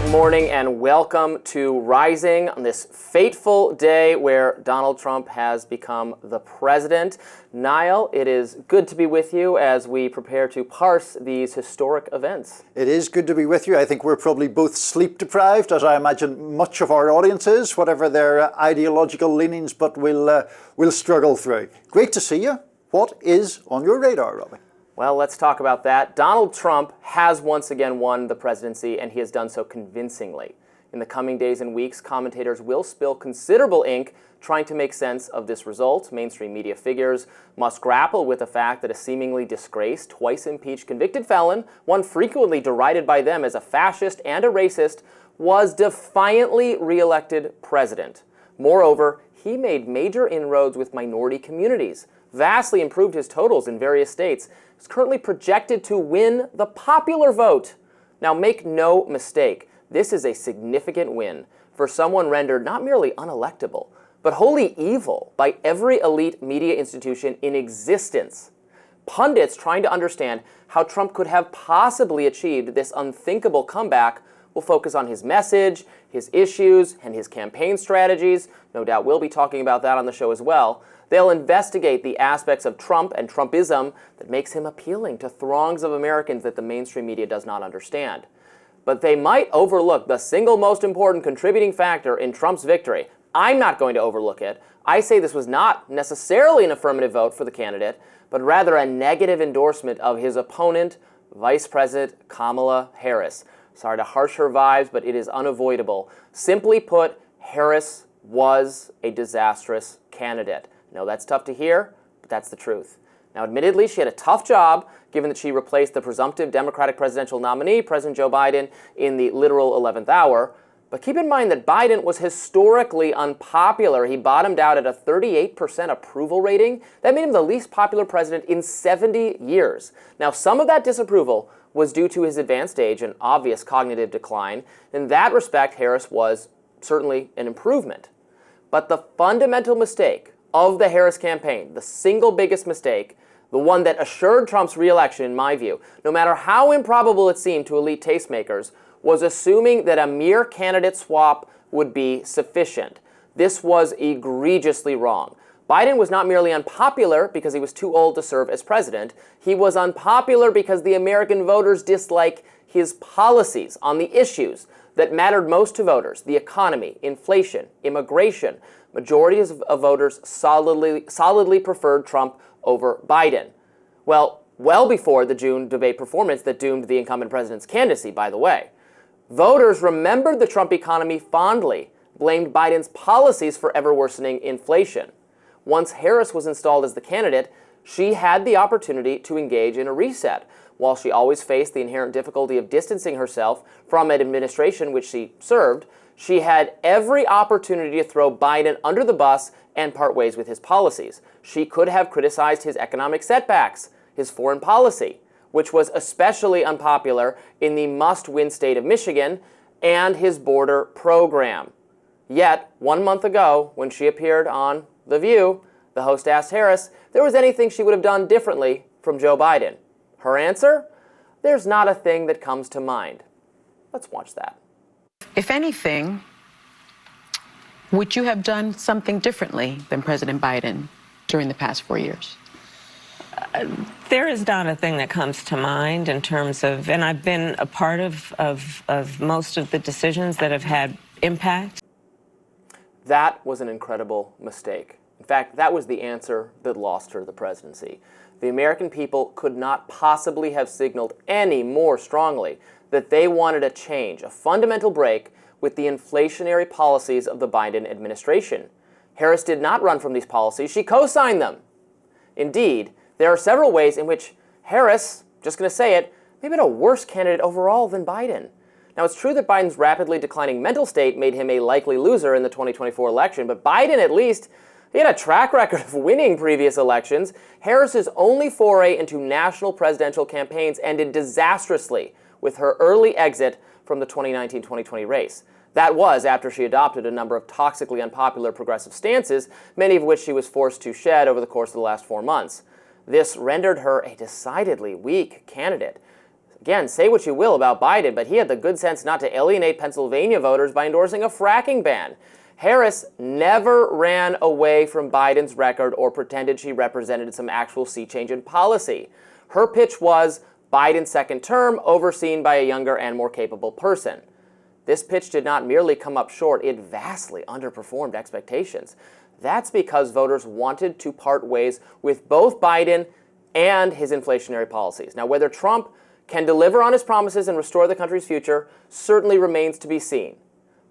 Good morning and welcome to Rising on this fateful day where Donald Trump has become the president. Niall, it is good to be with you as we prepare to parse these historic events. It is good to be with you. I think we're probably both sleep deprived, as I imagine much of our audience is, whatever their ideological leanings, but we'll struggle through. Great to see you. What is on your radar, Robby? Well, let's talk about that. Donald Trump has once again won the presidency, and he has done so convincingly. In the coming days and weeks, commentators will spill considerable ink trying to make sense of this result. Mainstream media figures must grapple with the fact that a seemingly disgraced, twice-impeached convicted felon, one frequently derided by them as a fascist and a racist, was defiantly reelected president. Moreover, he made major inroads with minority communities, vastly improved his totals in various states, is currently projected to win the popular vote. Now, make no mistake, this is a significant win for someone rendered not merely unelectable, but wholly evil by every elite media institution in existence. Pundits trying to understand how Trump could have possibly achieved this unthinkable comeback will focus on his message, his issues, and his campaign strategies. No doubt we'll be talking about that on the show as well. They'll investigate the aspects of Trump and Trumpism that makes him appealing to throngs of Americans that the mainstream media does not understand. But they might overlook the single most important contributing factor in Trump's victory. I'm not going to overlook it. I say this was not necessarily an affirmative vote for the candidate, but rather a negative endorsement of his opponent, Vice President Kamala Harris. Sorry to harsh her vibes, but it is unavoidable. Simply put, Harris was a disastrous candidate. No, that's tough to hear, but that's the truth. Now, admittedly, she had a tough job, given that she replaced the presumptive Democratic presidential nominee, President Joe Biden, in the literal 11th hour. But keep in mind that Biden was historically unpopular. He bottomed out at a 38% approval rating. That made him the least popular president in 70 years. Now, some of that disapproval was due to his advanced age and obvious cognitive decline. In that respect, Harris was certainly an improvement. But the fundamental mistake of the Harris campaign, the single biggest mistake, the one that assured Trump's re-election, in my view, no matter how improbable it seemed to elite tastemakers, was assuming that a mere candidate swap would be sufficient. This was egregiously wrong. Biden was not merely unpopular because he was too old to serve as president. He was unpopular because the American voters dislike his policies on the issues that mattered most to voters: the economy, inflation, immigration. Majorities of voters solidly preferred Trump over Biden. Well before the June debate performance that doomed the incumbent president's candidacy, by the way. Voters remembered the Trump economy fondly, blamed Biden's policies for ever-worsening inflation. Once Harris was installed as the candidate, she had the opportunity to engage in a reset. While she always faced the inherent difficulty of distancing herself from an administration which she served, she had every opportunity to throw Biden under the bus and part ways with his policies. She could have criticized his economic setbacks, his foreign policy, which was especially unpopular in the must-win state of Michigan, and his border program. Yet, 1 month ago, when she appeared on The View, the host asked Harris if there was anything she would have done differently from Joe Biden. Her answer? There's not a thing that comes to mind. Let's watch that. If anything, would you have done something differently than President Biden during the past 4 years? There is not a thing that comes to mind in terms of, and I've been a part of most of the decisions that have had impact. That was an incredible mistake. In fact, that was the answer that lost her the presidency. The American people could not possibly have signaled any more strongly that they wanted a change, a fundamental break with the inflationary policies of the Biden administration. Harris did not run from these policies. She co-signed them. Indeed, there are several ways in which Harris, just going to say it, may have been a worse candidate overall than Biden. Now, it's true that Biden's rapidly declining mental state made him a likely loser in the 2024 election, but Biden, at least, he had a track record of winning previous elections. Harris's only foray into national presidential campaigns ended disastrously with her early exit from the 2019-2020 race. That was after she adopted a number of toxically unpopular progressive stances, many of which she was forced to shed over the course of the last 4 months. This rendered her a decidedly weak candidate. Again, say what you will about Biden, but he had the good sense not to alienate Pennsylvania voters by endorsing a fracking ban. Harris never ran away from Biden's record or pretended she represented some actual sea change in policy. Her pitch was Biden's second term overseen by a younger and more capable person. This pitch did not merely come up short, it vastly underperformed expectations. That's because voters wanted to part ways with both Biden and his inflationary policies. Now, whether Trump can deliver on his promises and restore the country's future certainly remains to be seen.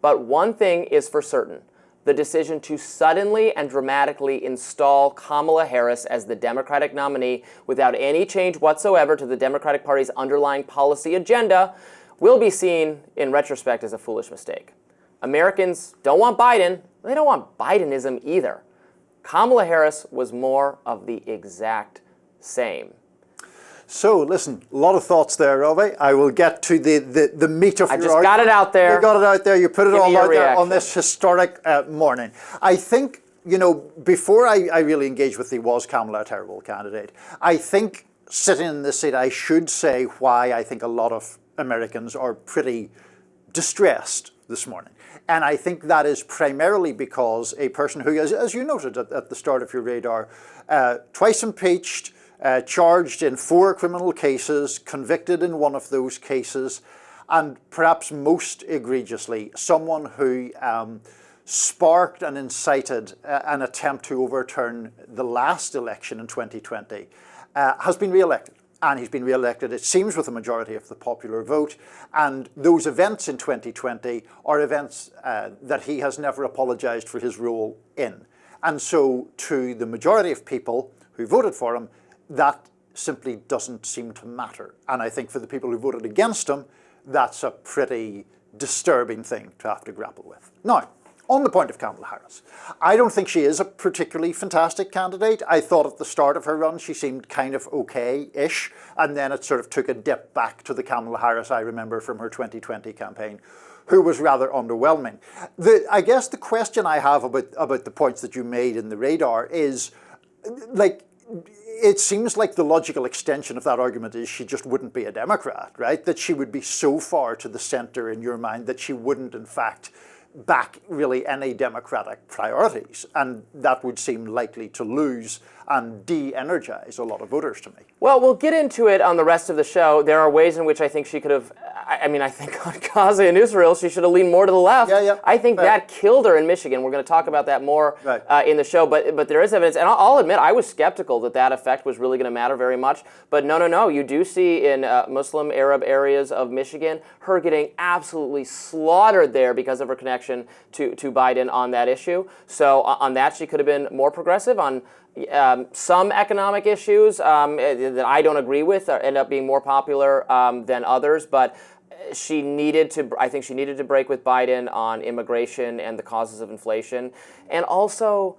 But one thing is for certain. The decision to suddenly and dramatically install Kamala Harris as the Democratic nominee without any change whatsoever to the Democratic Party's underlying policy agenda will be seen in retrospect as a foolish mistake. Americans don't want Biden. They don't want Bidenism either. Kamala Harris was more of the exact same. So, listen, a lot of thoughts there, Robby. I will get to the meat of your argument. I just got it out there. You got it out there. You put it all out there on reaction. this historic morning. I think, you know, before I really engage with was Kamala a terrible candidate, I think sitting in this seat, I should say why I think a lot of Americans are pretty distressed this morning. And I think that is primarily because a person who, as you noted at the start of your radar, twice impeached, charged in 4 criminal cases, convicted in one of those cases, and perhaps most egregiously, someone who sparked and incited an attempt to overturn the last election in 2020, has been re-elected. And he's been re-elected, it seems, with a majority of the popular vote. And those events in 2020 are events that he has never apologized for his role in. And so to the majority of people who voted for him, that simply doesn't seem to matter. And I think for the people who voted against him, that's a pretty disturbing thing to have to grapple with. Now, on the point of Kamala Harris, I don't think she is a particularly fantastic candidate. I thought at the start of her run she seemed kind of okay-ish, and then it sort of took a dip back to the Kamala Harris I remember from her 2020 campaign, who was rather underwhelming. I guess the question I have about the points that you made in the radar is, like, it seems like the logical extension of that argument is she just wouldn't be a Democrat, right? That she would be so far to the center in your mind that she wouldn't, in fact, back really any Democratic priorities. And that would seem likely to lose and de-energize a lot of voters to me. Well, we'll get into it on the rest of the show. There are ways in which I think she could have, I think on Gaza and Israel, she should have leaned more to the left. Yeah. I think that killed her in Michigan. We're going to talk about that more in the show, but there is evidence, and I'll admit, I was skeptical that effect was really going to matter very much, but no, you do see in Muslim Arab areas of Michigan, her getting absolutely slaughtered there because of her connection to Biden on that issue. So on that, she could have been more progressive. On some economic issues that I don't agree with end up being more popular than others, but I think she needed to break with Biden on immigration and the causes of inflation. And also,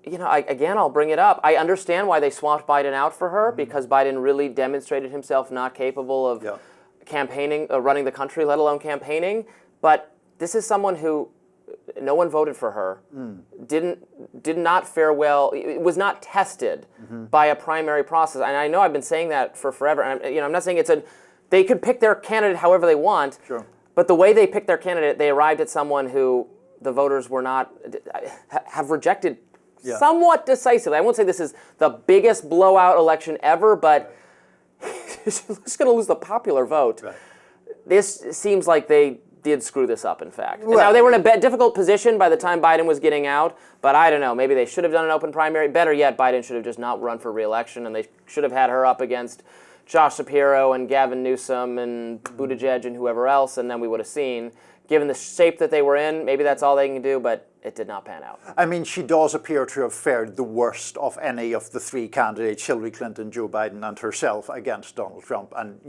I'll bring it up. I understand why they swapped Biden out for her, because Biden really demonstrated himself not capable of campaigning, running the country, let alone campaigning. But this is someone who no one voted for her, did not fare well, it was not tested by a primary process. And I know I've been saying that for forever. And I'm not saying they could pick their candidate however they want, but the way they picked their candidate, they arrived at someone who the voters have rejected somewhat decisively. I won't say this is the biggest blowout election ever, but she's going to lose the popular vote. Right. This seems like they did screw this up, in fact. Right. Now, they were in a difficult position by the time Biden was getting out, but I don't know. Maybe they should have done an open primary. Better yet, Biden should have just not run for re-election, and they should have had her up against Josh Shapiro and Gavin Newsom and Buttigieg and whoever else, and then we would have seen. Given the shape that they were in, maybe that's all they can do, but it did not pan out. I mean, she does appear to have fared the worst of any of the 3 candidates, Hillary Clinton, Joe Biden, and herself, against Donald Trump. And,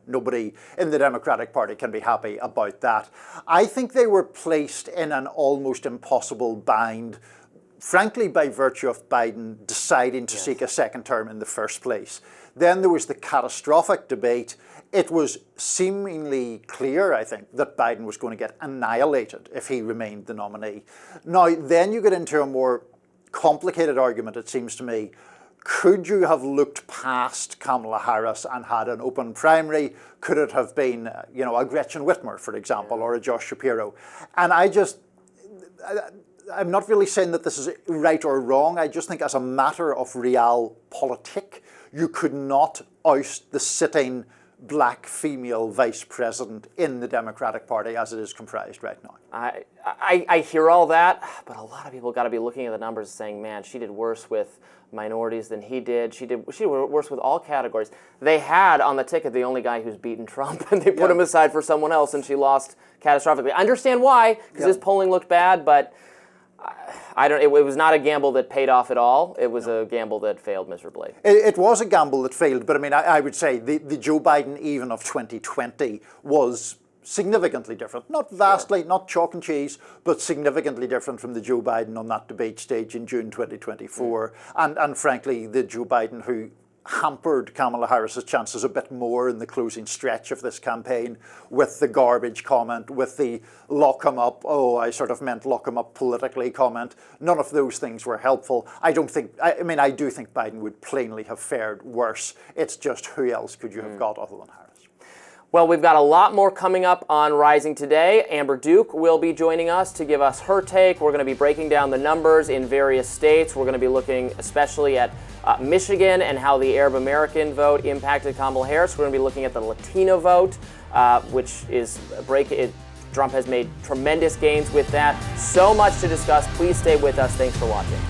nobody in the Democratic Party can be happy about that. I think they were placed in an almost impossible bind, frankly, by virtue of Biden deciding to seek a second term in the first place. Then there was the catastrophic debate. It was seemingly clear, I think, that Biden was going to get annihilated if he remained the nominee. Now, then you get into a more complicated argument, it seems to me. Could you have looked past Kamala Harris and had an open primary? Could it have been, a Gretchen Whitmer, for example, or a Josh Shapiro? And I'm not really saying that this is right or wrong. I just think as a matter of realpolitik, you could not oust the sitting black female vice president in the Democratic Party as it is comprised right now. I hear all that, but a lot of people got to be looking at the numbers and saying, man, she did worse with minorities than he did. She did worse with all categories. They had on the ticket the only guy who's beaten Trump, and they put him aside for someone else, and she lost catastrophically. I understand why, because his polling looked bad, but it was not a gamble that paid off at all. It was a gamble that failed miserably. It was a gamble that failed, but I mean, I would say the Joe Biden even of 2020 was significantly different. Not vastly, not chalk and cheese, but significantly different from the Joe Biden on that debate stage in June 2024. And frankly, the Joe Biden who hampered Kamala Harris's chances a bit more in the closing stretch of this campaign with the garbage comment, with the lock him up, oh, I sort of meant lock him up politically comment. None of those things were helpful. I do think Biden would plainly have fared worse. It's just who else could you have got other than Harris? Well, we've got a lot more coming up on Rising today. Amber Duke will be joining us to give us her take. We're going to be breaking down the numbers in various states. We're going to be looking especially at Michigan and how the Arab American vote impacted Kamala Harris. We're going to be looking at the Latino vote, which is Trump has made tremendous gains with that. So much to discuss. Please stay with us. Thanks for watching.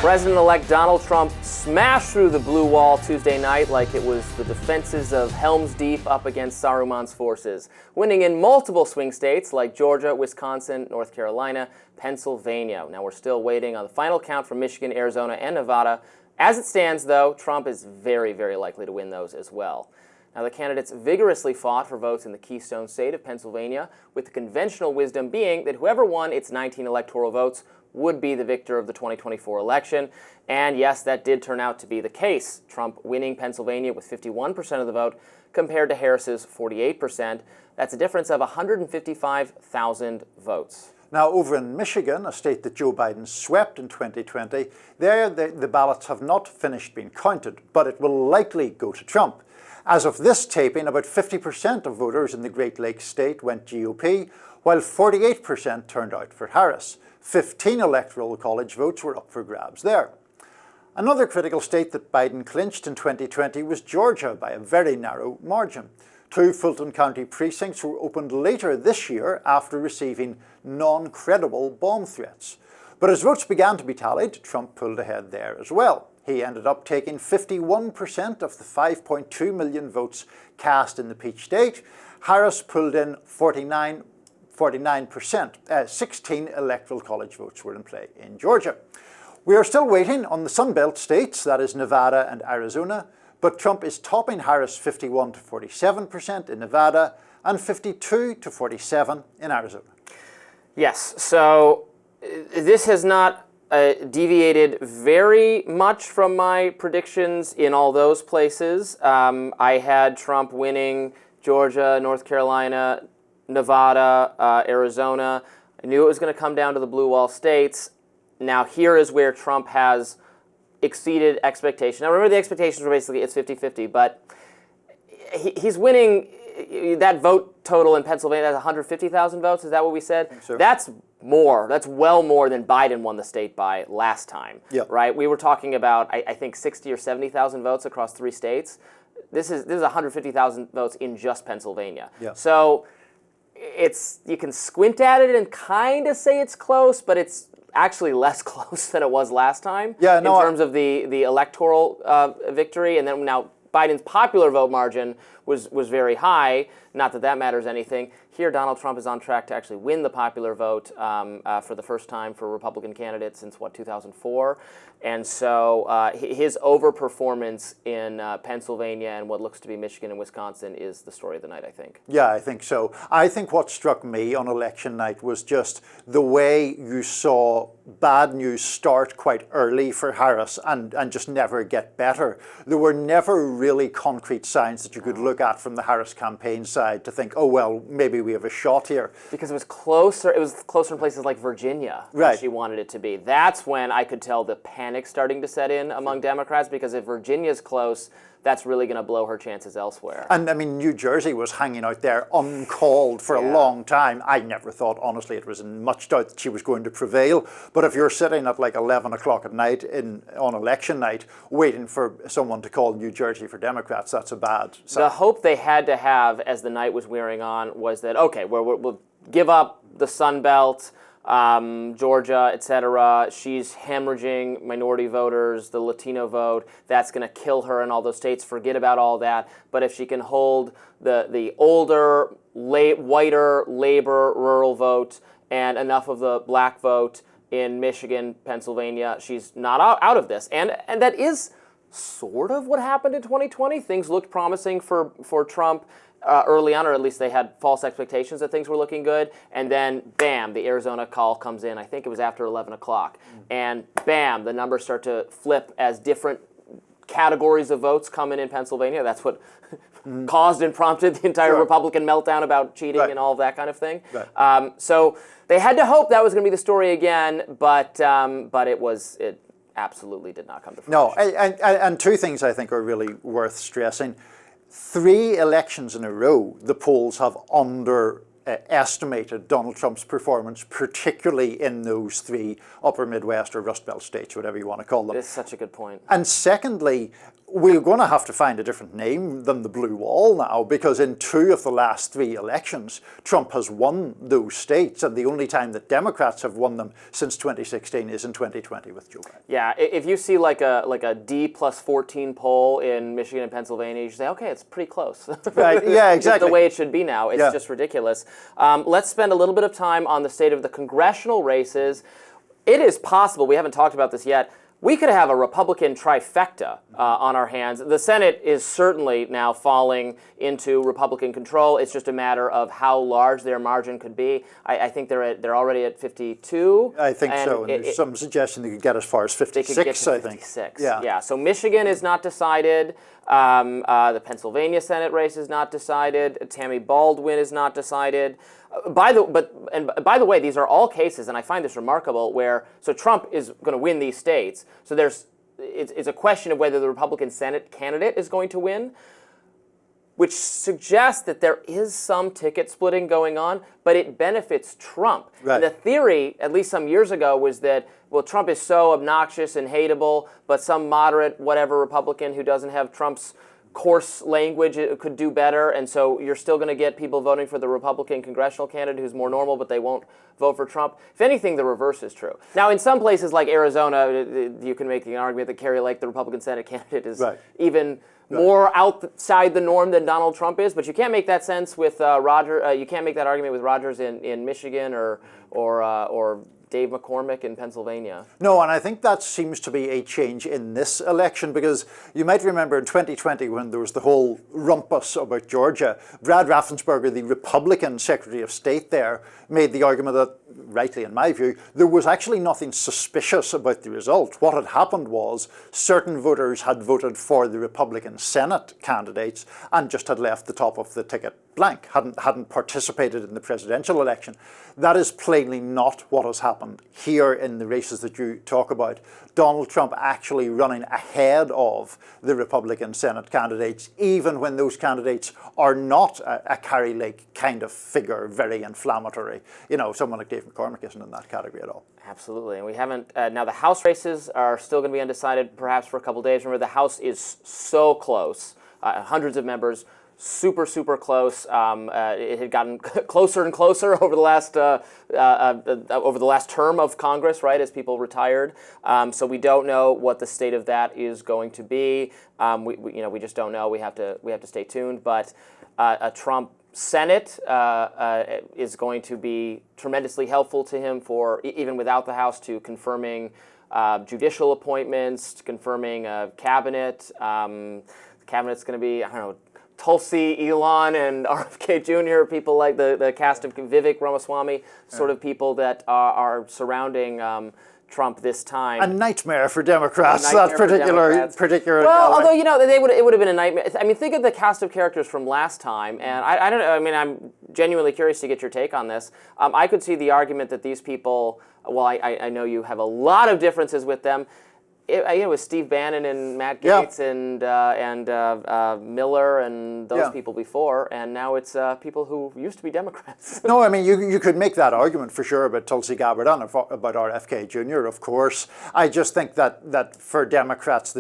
President-elect Donald Trump smashed through the blue wall Tuesday night like it was the defenses of Helm's Deep up against Saruman's forces, winning in multiple swing states like Georgia, Wisconsin, North Carolina, Pennsylvania. Now we're still waiting on the final count from Michigan, Arizona, and Nevada. As it stands, though, Trump is very, very likely to win those as well. Now, the candidates vigorously fought for votes in the Keystone State of Pennsylvania, with the conventional wisdom being that whoever won its 19 electoral votes would be the victor of the 2024 election. And yes, that did turn out to be the case. Trump winning Pennsylvania with 51% of the vote compared to Harris's 48%. That's a difference of 155,000 votes. Now, over in Michigan, a state that Joe Biden swept in 2020, there the ballots have not finished being counted, but it will likely go to Trump. As of this taping, about 50% of voters in the Great Lakes state went GOP, while 48% turned out for Harris. 15 electoral college votes were up for grabs there. Another critical state that Biden clinched in 2020 was Georgia by a very narrow margin. 2 Fulton County precincts were opened later this year after receiving non-credible bomb threats. But as votes began to be tallied, Trump pulled ahead there as well. He ended up taking 51% of the 5.2 million votes cast in the Peach State. Harris pulled in 49%. 16 electoral college votes were in play in Georgia. We are still waiting on the Sunbelt states, that is Nevada and Arizona, but Trump is topping Harris 51 to 47% in Nevada and 52 to 47 in Arizona. Yes, so this has not deviated very much from my predictions in all those places. I had Trump winning Georgia, North Carolina, Nevada, Arizona. I knew it was going to come down to the blue wall states. Now here is where Trump has exceeded expectations. Now remember, the expectations were basically it's 50-50, but he's winning. That vote total in Pennsylvania, that's 150,000 votes. Is that what we said? I think so. That's more. That's well more than Biden won the state by last time. Yeah. Right? We were talking about, I think, 60 or 70,000 votes across 3 states. This is 150,000 votes in just Pennsylvania. Yeah. So you can squint at it and kind of say it's close, but it's actually less close than it was last time in terms of the electoral victory. And then now Biden's popular vote margin was very high. Not that matters anything. Here, Donald Trump is on track to actually win the popular vote for the first time for a Republican candidate since, 2004? And so his overperformance in Pennsylvania and what looks to be Michigan and Wisconsin is the story of the night, I think. Yeah, I think so. I think what struck me on election night was just the way you saw bad news start quite early for Harris and just never get better. There were never really concrete signs that you could look look at from the Harris campaign side to think, oh, well, maybe we have a shot here. Because it was closer in places like Virginia than Right. she wanted it to be. That's when I could tell the panic starting to set in among Democrats, because if Virginia's close, that's really going to blow her chances elsewhere. And I mean, New Jersey was hanging out there uncalled for a long time. I never thought, honestly, it was in much doubt that she was going to prevail. But if you're sitting at like 11 o'clock at night on election night, waiting for someone to call New Jersey for Democrats, that's a bad sign. The hope they had to have as the night was wearing on was that, okay, we'll give up the Sun Belt, Georgia, etc. She's hemorrhaging minority voters, the Latino vote. That's going to kill her in all those states. Forget about all that. But if she can hold the older, whiter, labor, rural vote and enough of the black vote in Michigan, Pennsylvania, she's not out of this. And that is sort of what happened in 2020. Things looked promising for Trump early on, or at least they had false expectations that things were looking good, and then bam, the Arizona call comes in. I think it was after 11 o'clock, and bam, the numbers start to flip as different categories of votes come in Pennsylvania. That's what caused and prompted the entire Republican meltdown about cheating and all of that kind of thing. Right. So they had to hope that was going to be the story again, but it absolutely did not come to fruition. No, and two things I think are really worth stressing. 3 elections in a row, the polls have underestimated Donald Trump's performance, particularly in those 3 upper Midwest or Rust Belt states, whatever you want to call them. It's such a good point. And secondly, we're going to have to find a different name than the blue wall now, because in 2 of the last 3 elections, Trump has won those states, and the only time that Democrats have won them since 2016 is in 2020 with Joe Biden. Yeah, if you see like a D plus 14 poll in Michigan and Pennsylvania, you say, okay, it's pretty close. Right, yeah, exactly. The way it should be now. It's just ridiculous. Let's spend a little bit of time on the state of the congressional races. It is possible, we haven't talked about this yet, we could have a Republican trifecta on our hands. The Senate is certainly now falling into Republican control. It's just a matter of how large their margin could be. I think they're already at 52. I think so. And there's some suggestion they could get as far as 56, they could get to 56. I think. Yeah. So Michigan is not decided. The Pennsylvania Senate race is not decided. Tammy Baldwin is not decided. By the way, these are all cases, and I find this remarkable, where so Trump is going to win these states. So it's a question of whether the Republican Senate candidate is going to win, which suggests that there is some ticket splitting going on, but it benefits Trump. Right. And the theory, at least some years ago, was that, well, Trump is so obnoxious and hateable, but some moderate, whatever Republican who doesn't have Trump's coarse language could do better, and so you're still going to get people voting for the Republican congressional candidate who's more normal, but they won't vote for Trump. If anything, the reverse is true. Now, in some places like Arizona, you can make the argument that Kerry Lake, the Republican Senate candidate, is even more outside the norm than Donald Trump is, but you can't make that sense with you can't make that argument with Rogers in Michigan or Dave McCormick in Pennsylvania. No, and I think that seems to be a change in this election, because you might remember in 2020 when there was the whole rumpus about Georgia, Brad Raffensperger, the Republican Secretary of State there, made the argument that, rightly in my view, there was actually nothing suspicious about the result. What had happened was certain voters had voted for the Republican Senate candidates and just had left the top of the ticket blank, hadn't participated in the presidential election. That is plainly not what has happened here in the races that you talk about. Donald Trump actually running ahead of the Republican Senate candidates, even when those candidates are not a Kerry Lake kind of figure, very inflammatory. You know, someone like Dave McCormick isn't in that category at all. Absolutely, and we haven't, now the House races are still going to be undecided perhaps for a couple days. Remember, the House is so close, hundreds of members, super, super close. It had gotten closer and closer over the last term of Congress, right, as people retired. So we don't know what the state of that is going to be. We just don't know. We have to stay tuned. But a Trump Senate is going to be tremendously helpful to him for even without the House, to confirming judicial appointments, to confirming cabinet. The cabinet's going to be, I don't know, Tulsi, Elon, and RFK Jr., people like the cast of Vivek Ramaswamy, sort of people that are surrounding Trump this time. A nightmare for Democrats, that particular Well, although, you know, it would have been a nightmare. I mean, think of the cast of characters from last time, and I don't know, I mean, I'm genuinely curious to get your take on this. I could see the argument that these people, well, I know you have a lot of differences with them. It was Steve Bannon and Matt Gaetz and Miller and those people before, and now it's people who used to be Democrats. No, I mean, you could make that argument for sure about Tulsi Gabbard and about RFK Jr., of course. I just think that for Democrats,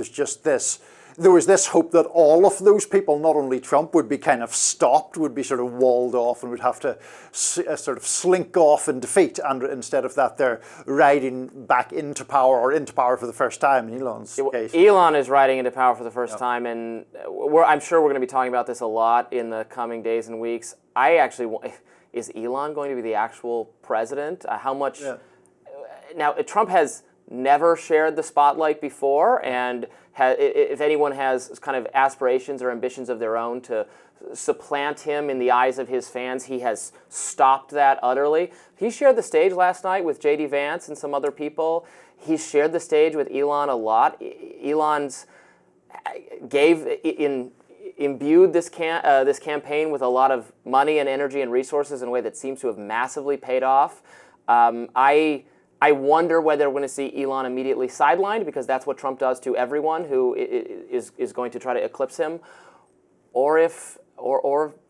there was this hope that all of those people, not only Trump, would be kind of stopped, would be sort of walled off and would have to sort of slink off in defeat. And instead of that, they're riding back into power, or into power for the first time in Elon's case. Elon is riding into power for the first time, and I'm sure we're going to be talking about this a lot in the coming days and weeks. Is Elon going to be the actual president? How much... Now, Trump has never shared the spotlight before, and if anyone has kind of aspirations or ambitions of their own to supplant him in the eyes of his fans, he has stopped that utterly. He shared the stage last night with J.D. Vance and some other people. He shared the stage with Elon a lot. Elon's imbued this campaign with a lot of money and energy and resources in a way that seems to have massively paid off. I wonder whether we're going to see Elon immediately sidelined, because that's what Trump does to everyone who is going to try to eclipse him, or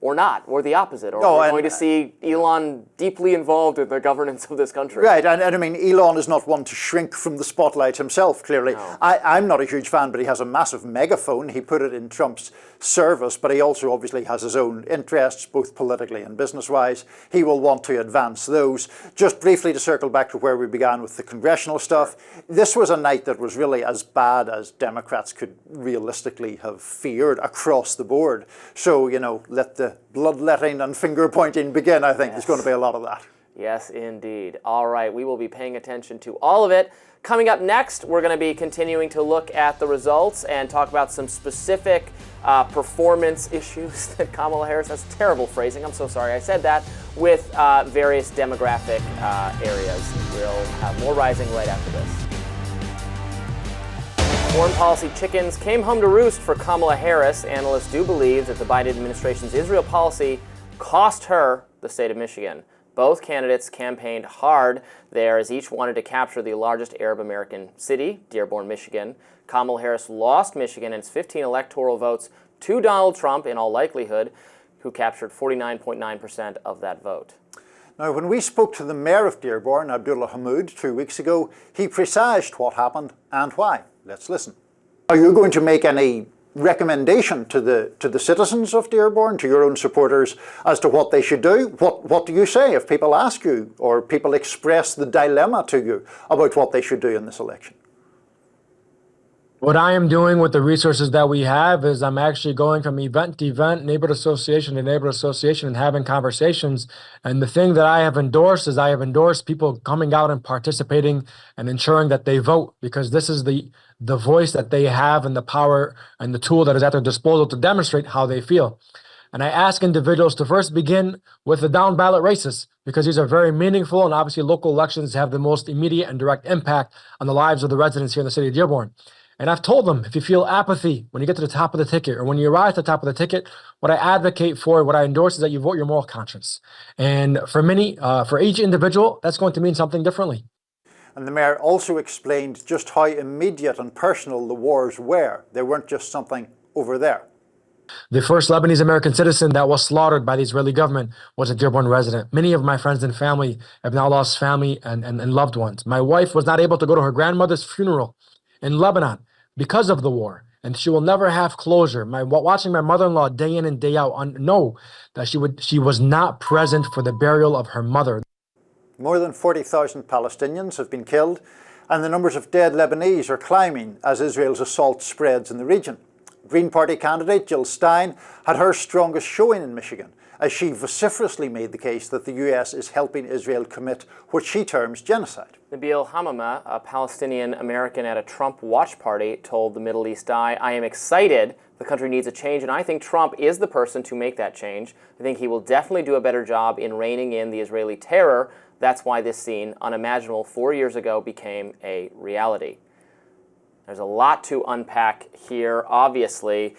not, or the opposite, or we're going to see Elon deeply involved in the governance of this country. Right, and I mean, Elon is not one to shrink from the spotlight himself, clearly. No. I'm not a huge fan, but he has a massive megaphone. He put it in Trump's service, but he also obviously has his own interests, both politically and business-wise. He will want to advance those. Just briefly to circle back to where we began with the congressional stuff, this was a night that was really as bad as Democrats could realistically have feared across the board. So, you know, let the bloodletting and finger-pointing begin, I think. There's going to be a lot of that. Yes, indeed. All right, we will be paying attention to all of it. Coming up next, we're going to be continuing to look at the results and talk about some specific performance issues that Kamala Harris, that's terrible phrasing, I'm so sorry I said that, with various demographic areas. We'll have more Rising right after this. Foreign policy chickens came home to roost for Kamala Harris. Analysts do believe that the Biden administration's Israel policy cost her the state of Michigan. Both candidates campaigned hard there, as each wanted to capture the largest Arab American city, Dearborn, Michigan. Kamala Harris lost Michigan and its 15 electoral votes to Donald Trump, in all likelihood, who captured 49.9% of that vote. Now, when we spoke to the mayor of Dearborn, Abdullah Hamoud, 2 weeks ago, he presaged what happened and why. Let's listen. Are you going to make any recommendation to the citizens of Dearborn, to your own supporters, as to what they should do? What do you say if people ask you, or people express the dilemma to you about what they should do in this election? What I am doing with the resources that we have is I'm actually going from event to event, neighborhood association to neighborhood association, and having conversations. And the thing that I have endorsed is I have endorsed people coming out and participating and ensuring that they vote, because this is the voice that they have and the power and the tool that is at their disposal to demonstrate how they feel. And I ask individuals to first begin with the down ballot races, because these are very meaningful, and obviously local elections have the most immediate and direct impact on the lives of the residents here in the city of Dearborn. And I've told them, if you feel apathy when you get to the top of the ticket, or when you arrive at the top of the ticket, what I advocate for, what I endorse, is that you vote your moral conscience. And for many, for each individual, that's going to mean something differently. And the mayor also explained just how immediate and personal the wars were. They weren't just something over there. The first Lebanese American citizen that was slaughtered by the Israeli government was a Dearborn resident. Many of my friends and family have now lost family and loved ones. My wife was not able to go to her grandmother's funeral in Lebanon because of the war, and she will never have closure. Watching my mother-in-law day in and day out know that she was not present for the burial of her mother. More than 40,000 Palestinians have been killed, and the numbers of dead Lebanese are climbing as Israel's assault spreads in the region. Green Party candidate Jill Stein had her strongest showing in Michigan, as she vociferously made the case that the US is helping Israel commit what she terms genocide. Nabil Hamama, a Palestinian American at a Trump watch party, told the Middle East Eye, "I am excited. The country needs a change, and I think Trump is the person to make that change. I think he will definitely do a better job in reining in the Israeli terror. That's why this scene, unimaginable 4 years ago, became a reality." There's a lot to unpack here, obviously.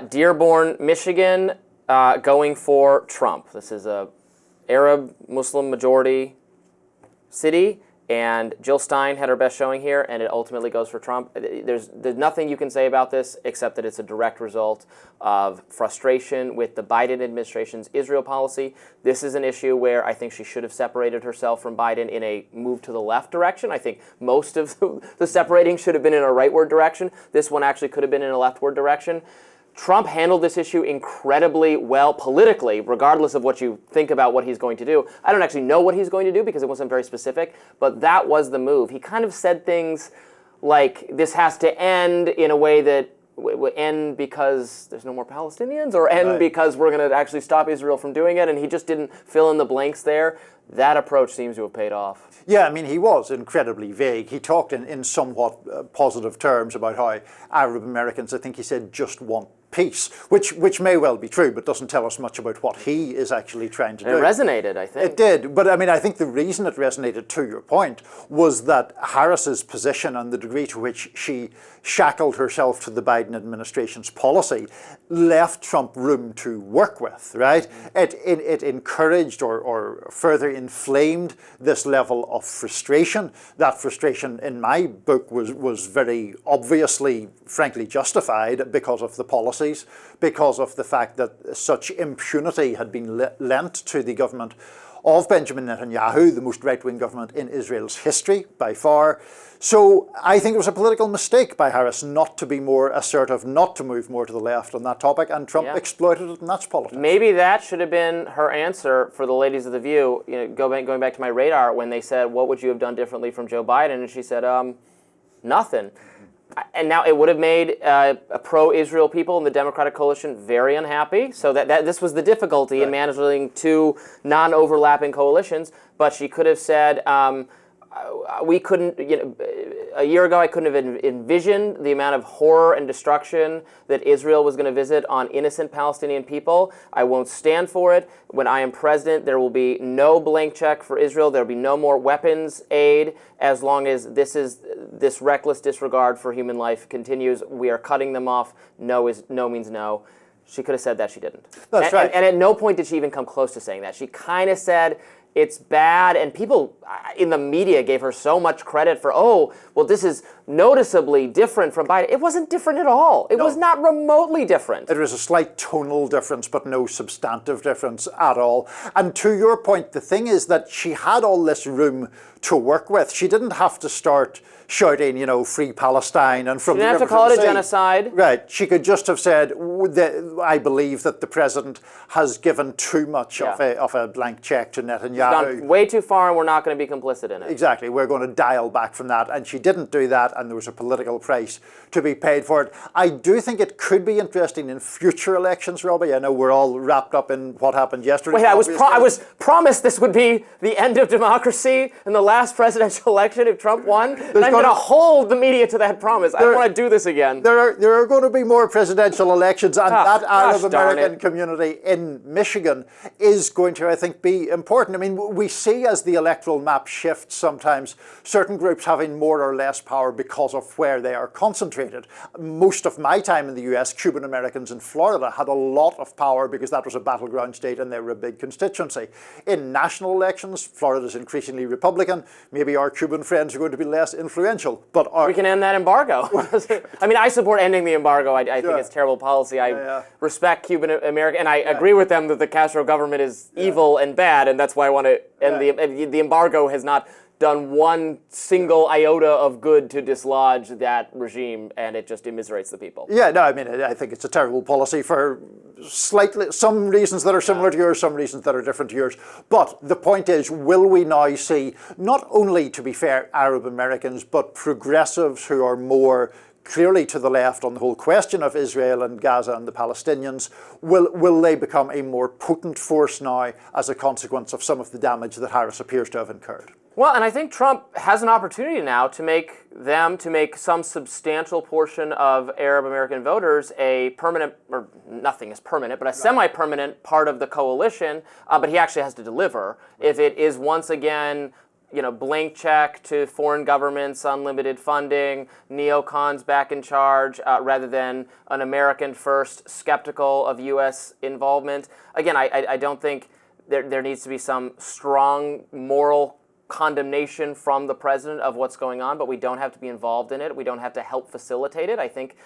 Dearborn, Michigan, going for Trump. This is a Arab Muslim majority city, and Jill Stein had her best showing here, and it ultimately goes for Trump. There's nothing you can say about this except that it's a direct result of frustration with the Biden administration's Israel policy. This is an issue where I think she should have separated herself from Biden in a move to the left direction. I think most of the separating should have been in a rightward direction. This one actually could have been in a leftward direction. Trump handled this issue incredibly well politically, regardless of what you think about what he's going to do. I don't actually know what he's going to do because it wasn't very specific, but that was the move. He kind of said things like this has to end in a way that end because there's no more Palestinians, or end because we're going to actually stop Israel from doing it, and he just didn't fill in the blanks there. That approach seems to have paid off. Yeah, I mean, he was incredibly vague. He talked in somewhat positive terms about how Arab Americans, I think he said, just want peace, which may well be true, but doesn't tell us much about what he is actually trying to do. It resonated, I think. It did, but I mean, I think the reason it resonated, to your point, was that Harris's position and the degree to which she shackled herself to the Biden administration's policy left Trump room to work with, right? It encouraged or further inflamed this level of frustration. That frustration, in my book, was very obviously, frankly, justified because of the policies, because of the fact that such impunity had been lent to the government of Benjamin Netanyahu, the most right-wing government in Israel's history by far. So I think it was a political mistake by Harris not to be more assertive, not to move more to the left on that topic, and Trump exploited it, and that's politics. Maybe that should have been her answer for the ladies of The View. You know, going back to my radar, when they said, "What would you have done differently from Joe Biden?" And she said, "Nothing." And now it would have made pro-Israel people in the Democratic coalition very unhappy. So that this was the difficulty in managing two non-overlapping coalitions. But she could have said, we couldn't, a year ago I couldn't have envisioned the amount of horror and destruction that Israel was going to visit on innocent Palestinian people. I won't stand for it. When I am president, there will be no blank check for Israel. There will be no more weapons aid as long as this reckless disregard for human life continues. We are cutting them off. No means no. She could have said that. She didn't. That's right. And at no point did she even come close to saying that. She kind of said, it's bad, and people in the media gave her so much credit for, this is noticeably different from Biden. It wasn't different at all. It was not remotely different. There was a slight tonal difference, but no substantive difference at all. And to your point, the thing is that she had all this room to work with. She didn't have to start shouting, free Palestine and from the river to the sea. She didn't have to call it a genocide. Right. She could just have said, I believe that the president has given too much of a blank check to Netanyahu. She's gone way too far, and we're not going to be complicit in it. Exactly. We're going to dial back from that. And she didn't do that, and there was a political price to be paid for it. I do think it could be interesting in future elections, Robby. I know we're all wrapped up in what happened yesterday. Wait, I was promised this would be the end of democracy in the last presidential election if Trump won. And I'm going to hold the media to that promise. I don't want to do this again. There are going to be more presidential elections, and that Arab American community in Michigan is going to, I think, be important. I mean, we see as the electoral map shifts sometimes certain groups having more or less power because of where they are concentrated. Most of my time in the US, Cuban Americans in Florida had a lot of power because that was a battleground state and they were a big constituency. In national elections, Florida is increasingly Republican. Maybe our Cuban friends are going to be less influential. But we can end that embargo. I mean, I support ending the embargo. I think it's terrible policy. I respect Cuban American, and I agree with them that the Castro government is evil and bad, and that's why I want to end the embargo. Has not done one single iota of good to dislodge that regime, and it just immiserates the people. Yeah, no, I mean, I think it's a terrible policy for some reasons that are similar to yours, some reasons that are different to yours. But the point is, will we now see, not only, to be fair, Arab Americans, but progressives who are more clearly to the left on the whole question of Israel and Gaza and the Palestinians. Will they become a more potent force now as a consequence of some of the damage that Harris appears to have incurred? Well, and I think Trump has an opportunity now to make some substantial portion of Arab American voters a permanent, or nothing is permanent, but a semi-permanent part of the coalition, but he actually has to deliver. If it is once again, blank check to foreign governments, unlimited funding, neocons back in charge, rather than an American first, skeptical of U.S. involvement. Again, I don't think there needs to be some strong moral condemnation from the president of what's going on, but we don't have to be involved in it. We don't have to help facilitate it. I think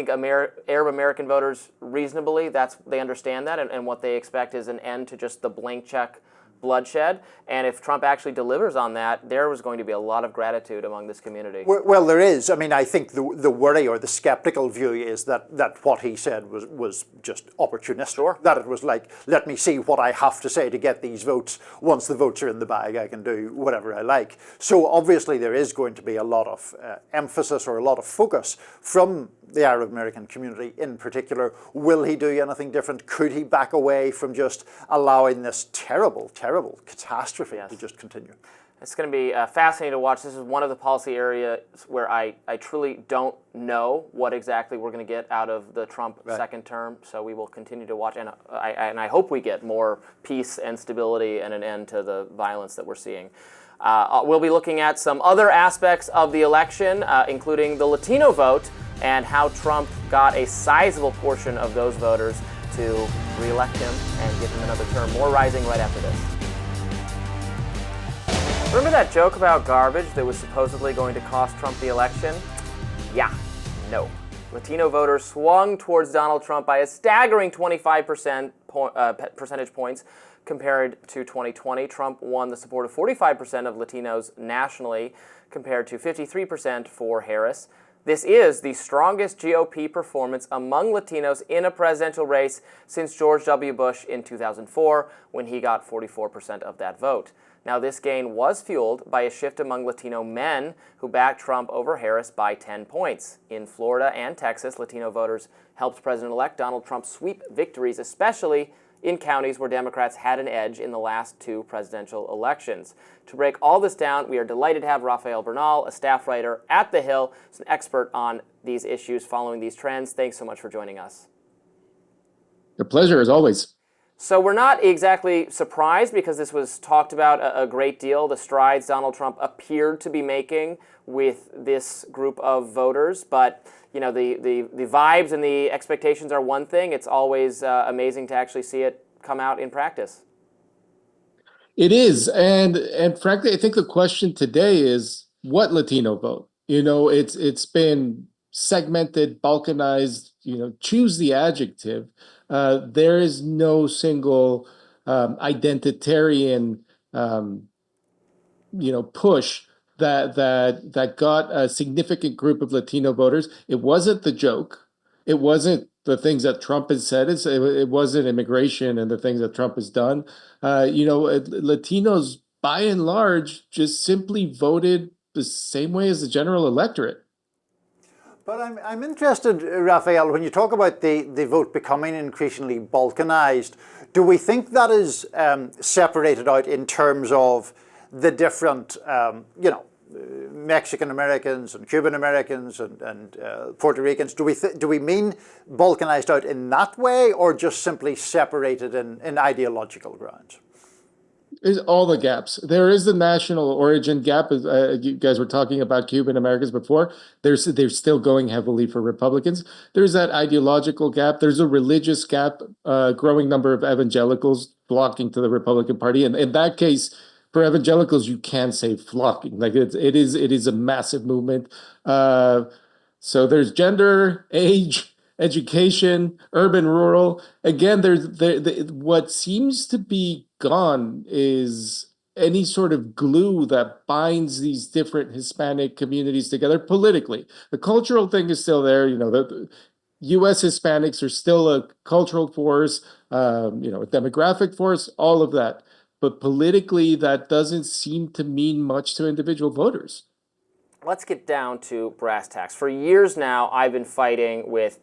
Arab American voters reasonably, they understand that, and what they expect is an end to just the blank check bloodshed. And if Trump actually delivers on that, there was going to be a lot of gratitude among this community. Well, there is. I mean, I think the worry or the skeptical view is that what he said was just opportunistic. Sure. That it was like, let me see what I have to say to get these votes. Once the votes are in the bag, I can do whatever I like. So obviously there is going to be a lot of emphasis or a lot of focus from the Arab American community in particular. Will he do anything different? Could he back away from just allowing this terrible, terrible catastrophe to just continue? It's going to be fascinating to watch. This is one of the policy areas where I truly don't know what exactly we're going to get out of the Trump second term. So we will continue to watch, and I hope we get more peace and stability and an end to the violence that we're seeing. We'll be looking at some other aspects of the election, including the Latino vote and how Trump got a sizable portion of those voters to re-elect him and give him another term. More Rising right after this. Remember that joke about garbage that was supposedly going to cost Trump the election? Yeah, no. Latino voters swung towards Donald Trump by a staggering 25 percentage points compared to 2020. Trump won the support of 45% of Latinos nationally compared to 53% for Harris. This is the strongest GOP performance among Latinos in a presidential race since George W. Bush in 2004, when he got 44% of that vote. Now, this gain was fueled by a shift among Latino men who backed Trump over Harris by 10 points. In Florida and Texas, Latino voters helped President-elect Donald Trump sweep victories, especially in counties where Democrats had an edge in the last two presidential elections. To break all this down, we are delighted to have Rafael Bernal, a staff writer at The Hill, who's an expert on these issues, following these trends. Thanks so much for joining us. A pleasure, as always. So we're not exactly surprised, because this was talked about a great deal, the strides Donald Trump appeared to be making with this group of voters. But the vibes and the expectations are one thing. It's always amazing to actually see it come out in practice. It is, and frankly, I think the question today is, what Latino vote? It's been segmented, balkanized. Choose the adjective. There is no single identitarian push that got a significant group of Latino voters. It wasn't the joke. It wasn't the things that Trump has said. It wasn't immigration and the things that Trump has done. Latinos, by and large, just simply voted the same way as the general electorate. But I'm interested, Rafael, when you talk about the vote becoming increasingly balkanized, do we think that is separated out in terms of the different, Mexican Americans and Cuban Americans and Puerto Ricans? Do we mean balkanized out in that way, or just simply separated in ideological grounds? Is all the gaps. There is the national origin gap. You guys were talking about Cuban Americans before. They're still going heavily for Republicans. There's that ideological gap. There's a religious gap. Growing number of evangelicals flocking to the Republican Party, and in that case, for evangelicals, you can say flocking. Like it is a massive movement. So there's gender, age, education, urban, rural. Again, what seems to be gone is any sort of glue that binds these different Hispanic communities together politically. The cultural thing is still there. The U.S. Hispanics are still a cultural force, a demographic force, all of that. But politically, that doesn't seem to mean much to individual voters. let's get down to brass tacks. For years now, I've been fighting with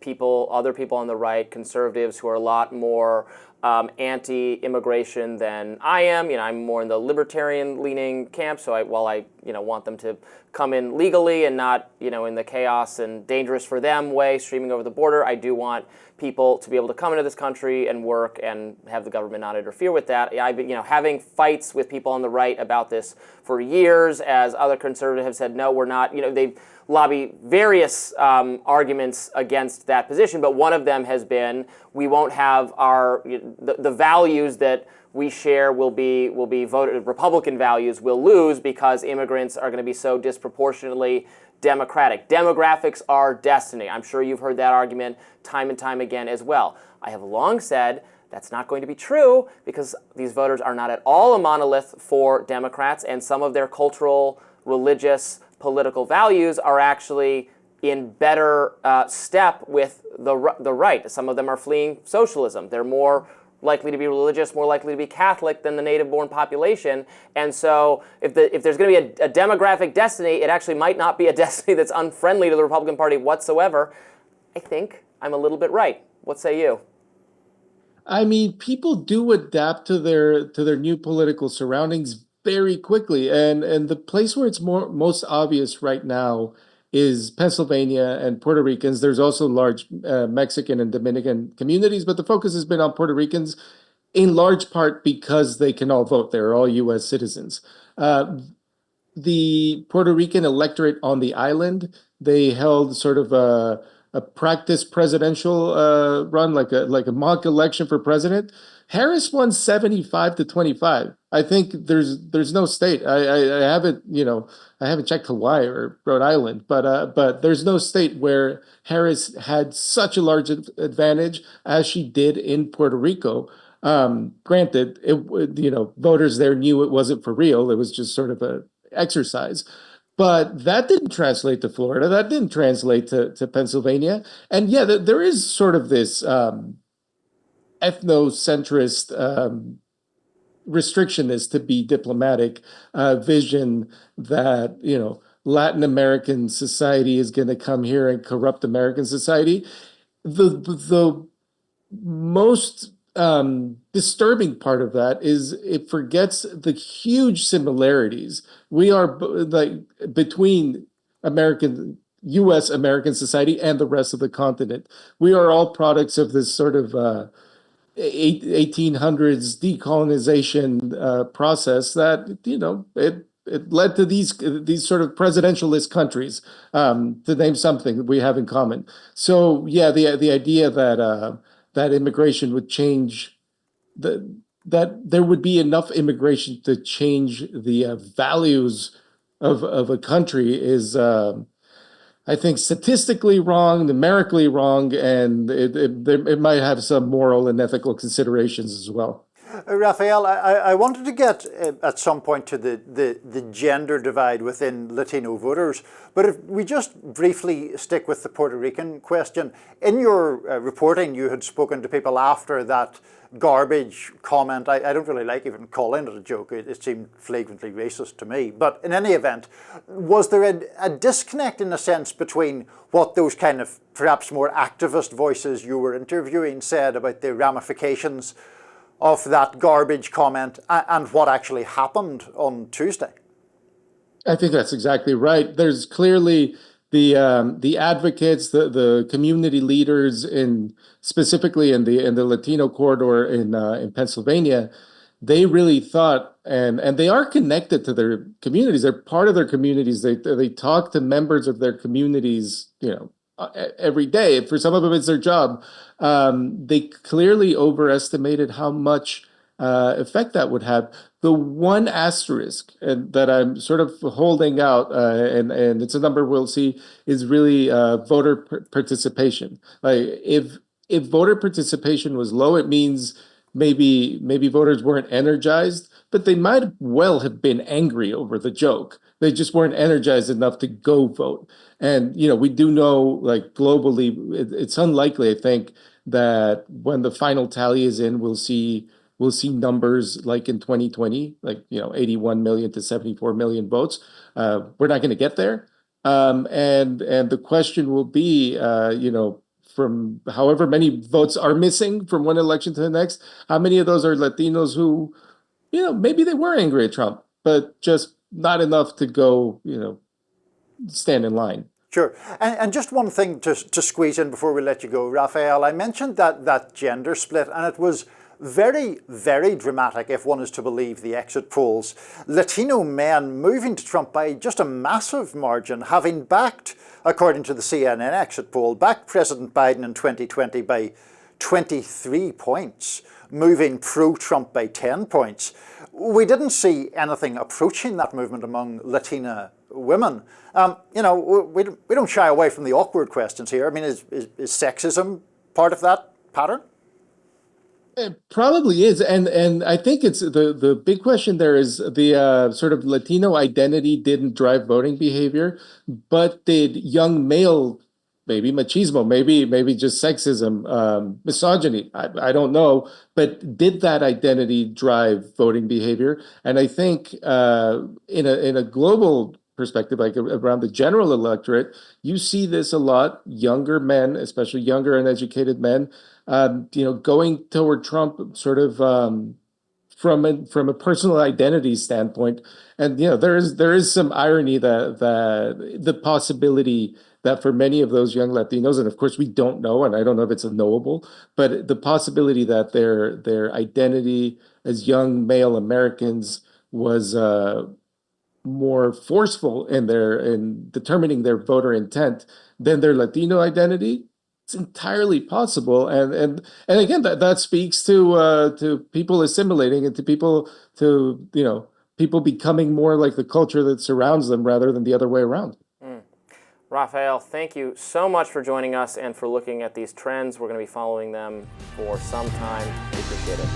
other people on the right, conservatives who are a lot more anti-immigration than I am. I'm more in the libertarian-leaning camp, so while I want them to come in legally and not in the chaos and dangerous for them way streaming over the border, I do want people to be able to come into this country and work and have the government not interfere with that. I've been having fights with people on the right about this for years, as other conservatives have said, no, we're not. They've lobbied various arguments against that position, but one of them has been we won't have the values that we share will be voted, Republican values will lose because immigrants are going to be so disproportionately Democratic. Demographics are destiny. I'm sure you've heard that argument time and time again as well. I have long said that's not going to be true because these voters are not at all a monolith for Democrats, and some of their cultural, religious, political values are actually in better step with the right. Some of them are fleeing socialism. They're more likely to be religious, more likely to be Catholic than the native-born population. And so if there's going to be a demographic destiny, it actually might not be a destiny that's unfriendly to the Republican Party whatsoever. I think I'm a little bit right. What say you? I mean, people do adapt to their new political surroundings very quickly, and the place where it's most obvious right now is Pennsylvania and Puerto Ricans. There's also large Mexican and Dominican communities, but the focus has been on Puerto Ricans in large part because they can all vote. They're all U.S. citizens. The Puerto Rican electorate on the island, they held sort of a practice presidential run, like a mock election for president. Harris won 75-25. I think there's no state. I haven't checked Hawaii or Rhode Island, but there's no state where Harris had such a large advantage as she did in Puerto Rico. Granted, voters there knew it wasn't for real. It was just sort of a exercise. But that didn't translate to Florida. That didn't translate to Pennsylvania. And yeah, there is sort of this ethnocentrist, restrictionist, to be diplomatic, vision that, Latin American society is going to come here and corrupt American society. The most disturbing part of that is it forgets the huge similarities we are between U.S. American society and the rest of the continent. We are all products of this sort of 1800s decolonization process that it led to these sort of presidentialist countries, to name something that we have in common. So yeah, the idea that immigration would change that there would be enough immigration to change the values of a country is, I think, statistically wrong, numerically wrong, and it might have some moral and ethical considerations as well. Rafael, I wanted to get at some point to the gender divide within Latino voters, but if we just briefly stick with the Puerto Rican question, in your reporting you had spoken to people after that garbage comment. I don't really like even calling it a joke. It seemed flagrantly racist to me. But in any event, was there a disconnect in a sense between what those kind of perhaps more activist voices you were interviewing said about the ramifications of that garbage comment and what actually happened on Tuesday? I think that's exactly right. There's clearly the advocates, the community leaders specifically in the Latino corridor in Pennsylvania. They really thought, and they are connected to their communities. They're part of their communities. They talk to members of their communities, every day. For some of them, it's their job. They clearly overestimated how much effect that would have. The one asterisk that I'm sort of holding out, and it's a number we'll see, is really voter participation. Like if voter participation was low, it means maybe voters weren't energized, but they might well have been angry over the joke. They just weren't energized enough to go vote. And we do know, like globally, it's unlikely, I think, that when the final tally is in, we'll see numbers like in 2020, like 81 million to 74 million votes. We're not going to get there, And the question will be, from however many votes are missing from one election to the next, how many of those are Latinos who, maybe they were angry at Trump, but just not enough to go, stand in line. Sure. And just one thing to squeeze in before we let you go, Rafael. I mentioned that gender split, and it was very, very dramatic if one is to believe the exit polls. Latino men moving to Trump by just a massive margin, having backed, according to the CNN exit poll, backed President Biden in 2020 by 23 points, moving pro-Trump by 10 points. We didn't see anything approaching that movement among Latina women. We don't shy away from the awkward questions here. I mean, is sexism part of that pattern? It probably is, and I think it's the big question there is the sort of Latino identity didn't drive voting behavior, but did young male, maybe machismo, maybe just sexism, misogyny, I don't know, but did that identity drive voting behavior? And I think in a global perspective, like around the general electorate, you see this a lot. Younger men, especially younger and educated men, going toward Trump, sort of from a personal identity standpoint. And there is some irony that the possibility that for many of those young Latinos, and of course we don't know, and I don't know if it's a knowable, but the possibility that their identity as young male Americans was more forceful in determining their voter intent than their Latino identity. It's entirely possible, and again, that speaks to people assimilating and to people becoming more like the culture that surrounds them rather than the other way around. Rafael, thank you so much for joining us and for looking at these trends. We're going to be following them for some time. We appreciate it.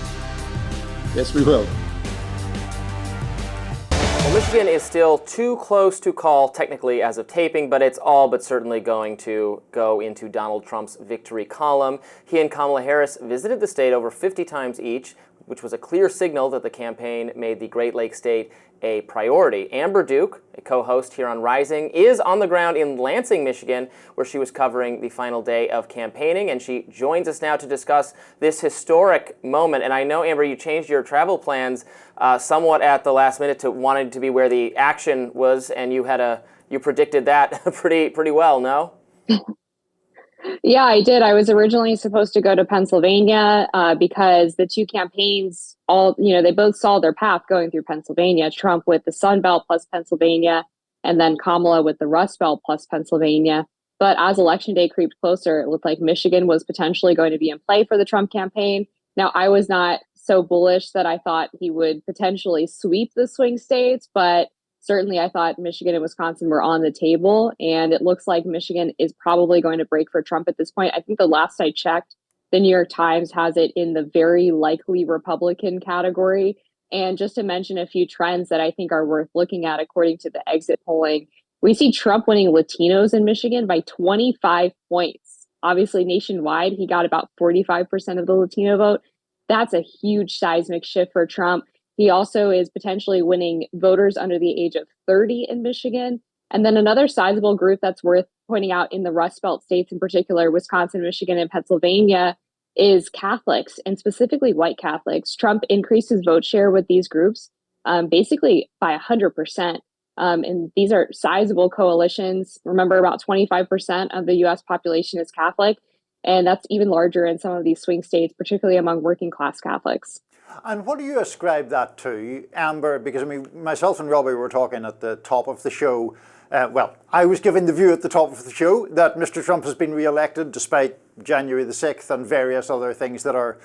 Yes, we will. Well, Michigan is still too close to call technically as of taping, but it's all but certainly going to go into Donald Trump's victory column. He and Kamala Harris visited the state over 50 times each, which was a clear signal that the campaign made the Great Lakes state a priority. Amber Duke, a co-host here on Rising, is on the ground in Lansing, Michigan, where she was covering the final day of campaigning, and she joins us now to discuss this historic moment. And I know, Amber, you changed your travel plans somewhat at the last minute to wanting to be where the action was, and you predicted that pretty well, no? Yeah, I did. I was originally supposed to go to Pennsylvania because the two campaigns they both saw their path going through Pennsylvania. Trump with the Sun Belt plus Pennsylvania, and then Kamala with the Rust Belt plus Pennsylvania. But as election day creeped closer, it looked like Michigan was potentially going to be in play for the Trump campaign. Now, I was not so bullish that I thought he would potentially sweep the swing states, but certainly I thought Michigan and Wisconsin were on the table, and it looks like Michigan is probably going to break for Trump at this point. I think the last I checked, the New York Times has it in the very likely Republican category. And just to mention a few trends that I think are worth looking at according to the exit polling, we see Trump winning Latinos in Michigan by 25 points. Obviously, nationwide, he got about 45% of the Latino vote. That's a huge seismic shift for Trump. He also is potentially winning voters under the age of 30 in Michigan. And then another sizable group that's worth pointing out in the Rust Belt states, in particular, Wisconsin, Michigan, and Pennsylvania, is Catholics, and specifically white Catholics. Trump increased his vote share with these groups basically by 100%. And these are sizable coalitions. Remember, about 25% of the U.S. population is Catholic, and that's even larger in some of these swing states, particularly among working class Catholics. And what do you ascribe that to, Amber? Because, I mean, myself and Robby were talking at the top of the show. I was giving the view at the top of the show that Mr. Trump has been re-elected despite January the 6th and various other things that are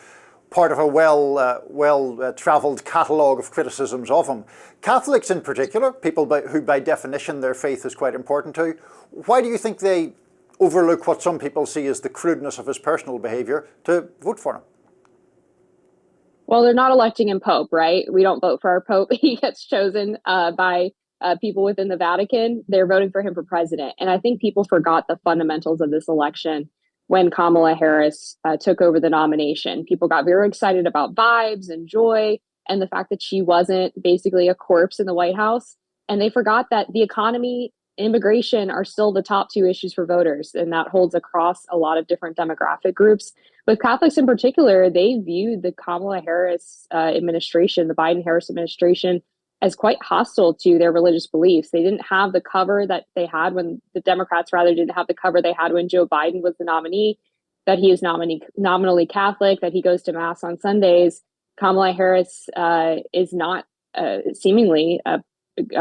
part of a well-travelled catalogue of criticisms of him. Catholics in particular, people who by definition their faith is quite important to, why do you think they overlook what some people see as the crudeness of his personal behaviour to vote for him? Well, they're not electing him Pope, right? We don't vote for our Pope. He gets chosen by people within the Vatican. They're voting for him for president. And I think people forgot the fundamentals of this election when Kamala Harris took over the nomination. People got very excited about vibes and joy and the fact that she wasn't basically a corpse in the White House. And they forgot that the economy immigration are still the top two issues for voters, and that holds across a lot of different demographic groups. With Catholics in particular, they viewed the Kamala Harris administration, the Biden-Harris administration, as quite hostile to their religious beliefs. They didn't have the cover that they had when the Democrats rather didn't have the cover they had when Joe Biden was the nominee, that he is nominally Catholic, that he goes to mass on Sundays. Kamala Harris is not seemingly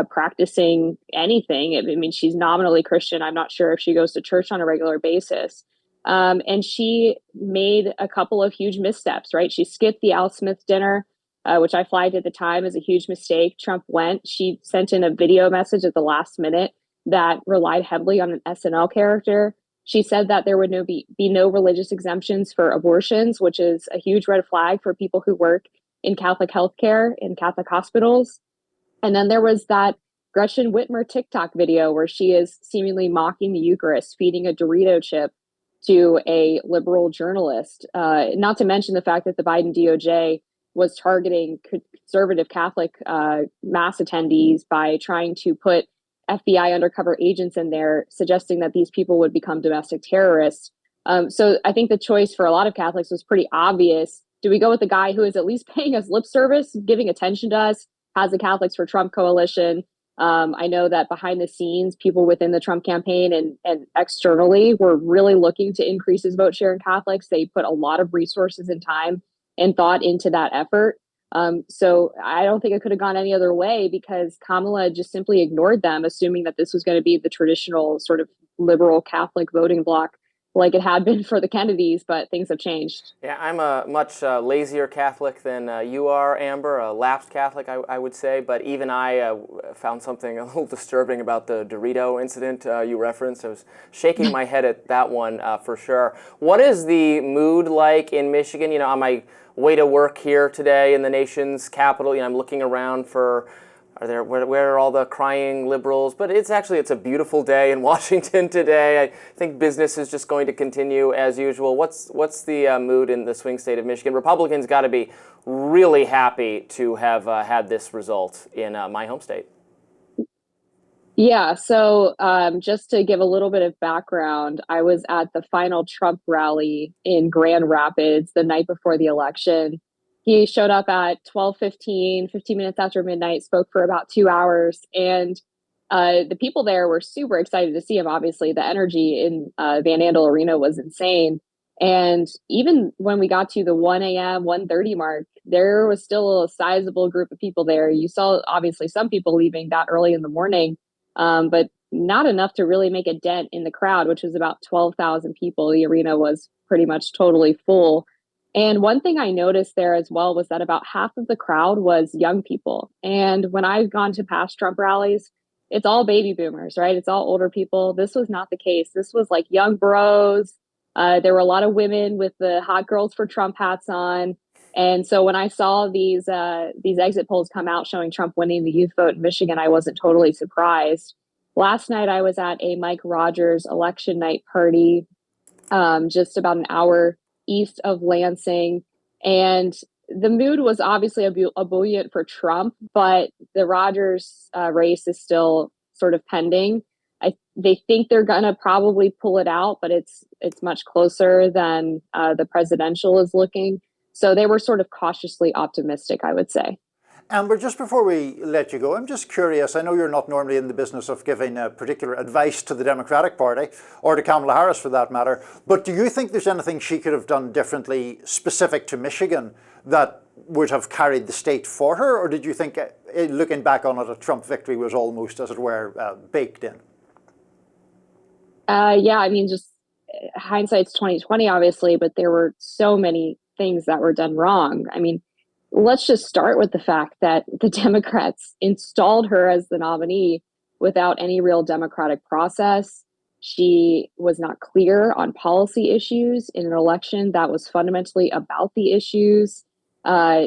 practicing anything. I mean, she's nominally Christian. I'm not sure if she goes to church on a regular basis. And she made a couple of huge missteps, right? She skipped the Al Smith dinner, which I flagged at the time as a huge mistake. Trump went. She sent in a video message at the last minute that relied heavily on an SNL character. She said that there would be no religious exemptions for abortions, which is a huge red flag for people who work in Catholic healthcare in Catholic hospitals. And then there was that Gretchen Whitmer TikTok video where she is seemingly mocking the Eucharist, feeding a Dorito chip to a liberal journalist. Not to mention the fact that the Biden DOJ was targeting conservative Catholic mass attendees by trying to put FBI undercover agents in there, suggesting that these people would become domestic terrorists. So I think the choice for a lot of Catholics was pretty obvious. Do we go with the guy who is at least paying us lip service, giving attention to us, has the Catholics for Trump coalition? I know that behind the scenes, people within the Trump campaign and externally were really looking to increase his vote share in Catholics. They put a lot of resources and time and thought into that effort. So I don't think it could have gone any other way, because Kamala just simply ignored them, assuming that this was going to be the traditional sort of liberal Catholic voting bloc like it had been for the Kennedys, but things have changed. Yeah, I'm a much lazier Catholic than you are, Amber, a lapsed Catholic, I would say, but even I found something a little disturbing about the Dorito incident you referenced. I was shaking my head at that one for sure. What is the mood like in Michigan? You know, on my way to work here today in the nation's capital, you know, I'm looking around for where are all the crying liberals? But it's a beautiful day in Washington today. I think business is just going to continue as usual. What's the mood in the swing state of Michigan? Republicans got to be really happy to have had this result in my home state. Yeah, so just to give a little bit of background, I was at the final Trump rally in Grand Rapids the night before the election. He showed up at 12:15, 15 minutes after midnight, spoke for about 2 hours, and the people there were super excited to see him. Obviously, the energy in Van Andel Arena was insane. And even when we got to the 1 a.m., 1:30 mark, there was still a sizable group of people there. You saw, obviously, some people leaving that early in the morning, but not enough to really make a dent in the crowd, which was about 12,000 people. The arena was pretty much totally full. And one thing I noticed there as well was that about half of the crowd was young people. And when I've gone to past Trump rallies, it's all baby boomers, right? It's all older people. This was not the case. This was like young bros. There were a lot of women with the hot girls for Trump hats on. And so when I saw these exit polls come out showing Trump winning the youth vote in Michigan, I wasn't totally surprised. Last night, I was at a Mike Rogers election night party just about an hour east of Lansing. And the mood was obviously ebullient for Trump, but the Rogers race is still sort of pending. They think they're going to probably pull it out, but it's much closer than the presidential is looking. So they were sort of cautiously optimistic, I would say. Amber, just before we let you go, I'm just curious. I know you're not normally in the business of giving particular advice to the Democratic Party, or to Kamala Harris for that matter, but do you think there's anything she could have done differently specific to Michigan that would have carried the state for her? Or did you think, looking back on it, a Trump victory was almost, as it were, baked in? Yeah, I mean, just hindsight's 2020, obviously, but there were so many things that were done wrong. I mean, let's just start with the fact that the Democrats installed her as the nominee without any real democratic process. She was not clear on policy issues in an election that was fundamentally about the issues.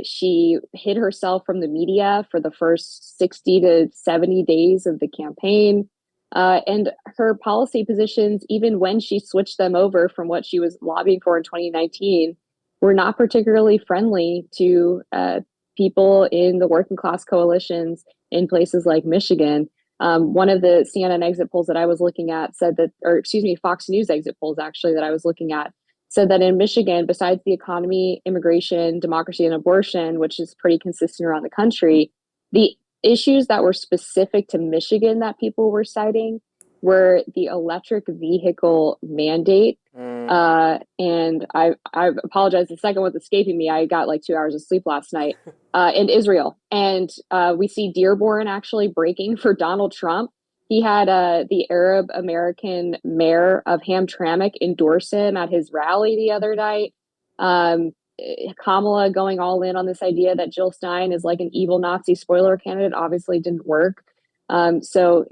She hid herself from the media for the first 60 to 70 days of the campaign. And her policy positions, even when she switched them over from what she was lobbying for in 2019, were not particularly friendly to people in the working class coalitions in places like Michigan. One of the CNN exit polls that I was looking at said that, or excuse me, Fox News exit polls actually that I was looking at said that in Michigan, besides the economy, immigration, democracy, and abortion, which is pretty consistent around the country, the issues that were specific to Michigan that people were citing were the electric vehicle mandate. And I apologize, the second one's escaping me. I got like 2 hours of sleep last night. And Israel. And we see Dearborn actually breaking for Donald Trump. He had the Arab American mayor of Hamtramck endorse him at his rally the other night. Kamala going all in on this idea that Jill Stein is like an evil Nazi spoiler candidate obviously didn't work. So,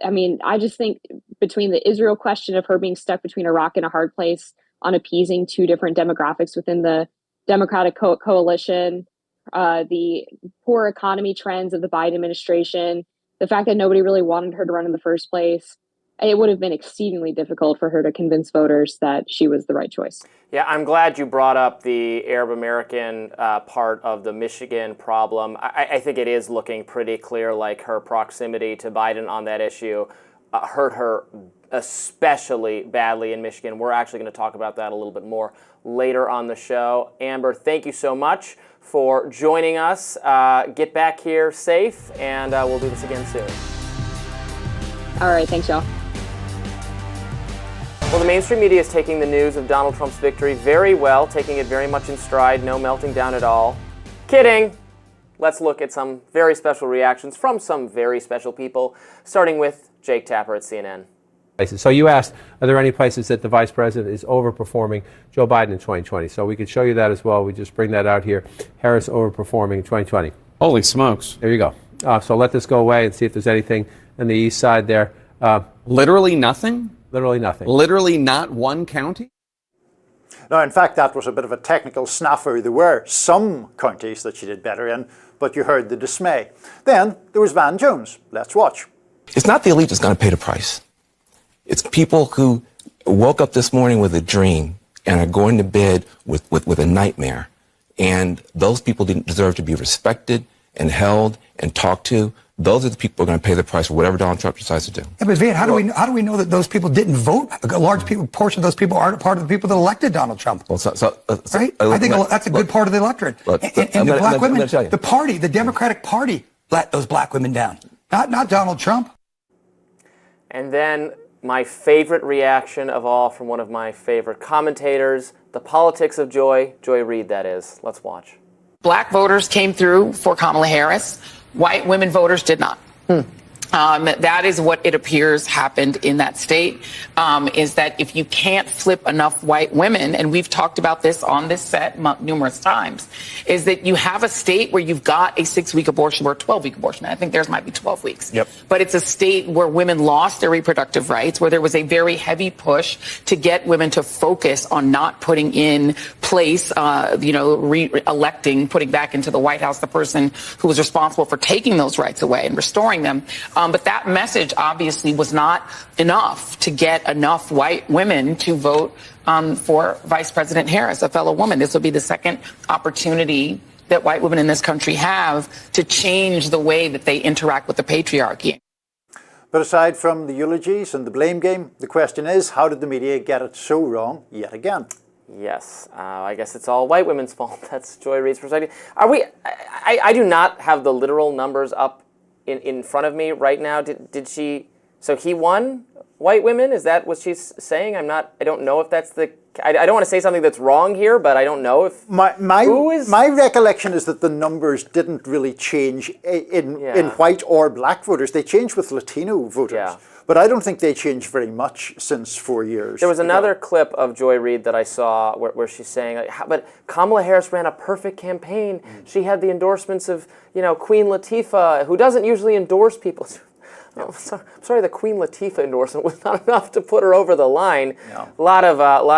I mean, I just think between the Israel question of her being stuck between a rock and a hard place on appeasing two different demographics within the Democratic coalition, the poor economy trends of the Biden administration, the fact that nobody really wanted her to run in the first place, it would have been exceedingly difficult for her to convince voters that she was the right choice. Yeah, I'm glad you brought up the Arab American part of the Michigan problem. I think it is looking pretty clear like her proximity to Biden on that issue hurt her especially badly in Michigan. We're actually going to talk about that a little bit more later on the show. Amber, thank you so much for joining us. Get back here safe, and we'll do this again soon. All right, thanks, y'all. Well, the mainstream media is taking the news of Donald Trump's victory very well, taking it very much in stride, no melting down at all. Kidding! Let's look at some very special reactions from some very special people, starting with Jake Tapper at CNN. So you asked, are there any places that the vice president is overperforming Joe Biden in 2020? So we could show you that as well. We just bring that out here. Harris overperforming in 2020. Holy smokes. There you go. So let this go away and see if there's anything on the east side there. Literally nothing? Literally nothing. Literally not one county? Now, in fact, that was a bit of a technical snafu. There were some counties that she did better in, but you heard the dismay. Then there was Van Jones. Let's watch. It's not the elite that's going to pay the price. It's people who woke up this morning with a dream and are going to bed with a nightmare. And those people didn't deserve to be respected and held and talked to. Those are the people who are going to pay the price for whatever Donald Trump decides to do. Yeah, but Van, how do we know that those people didn't vote? A large portion of those people aren't part of the people that elected Donald Trump. Well, right? I think that's a good part of the electorate. And the black women, the party, the Democratic Party, let those black women down. Not Donald Trump. And then my favorite reaction of all from one of my favorite commentators, the politics of Joy Reid, that is. Let's watch. Black voters came through for Kamala Harris. White women voters did not. That is what it appears happened in that state, is that if you can't flip enough white women, and we've talked about this on this set numerous times, is that you have a state where you've got a 6-week abortion or a 12-week abortion. I think theirs might be 12 weeks. Yep. But it's a state where women lost their reproductive rights, where there was a very heavy push to get women to focus on not putting in place, re-electing, putting back into the White House the person who was responsible for taking those rights away and restoring them. But that message obviously was not enough to get enough white women to vote for Vice President Harris, a fellow woman. This will be the second opportunity that white women in this country have to change the way that they interact with the patriarchy. But aside from the eulogies and the blame game, the question is, how did the media get it so wrong yet again? Yes, I guess it's all white women's fault. That's Joy Reid's perspective. I do not have the literal numbers up in front of me right now. Did she? So he won white women? Is that what she's saying? I don't know if that's the. I don't want to say something that's wrong here, but I don't know if. My recollection is that the numbers didn't really change in white or black voters. They changed with Latino voters. Yeah. But I don't think they changed very much since 4 years. There was another clip of Joy Reid that I saw where she's saying, but Kamala Harris ran a perfect campaign. She had the endorsements of, Queen Latifah, who doesn't usually endorse people. I'm sorry, the Queen Latifah endorsement was not enough to put her over the line. No. A lot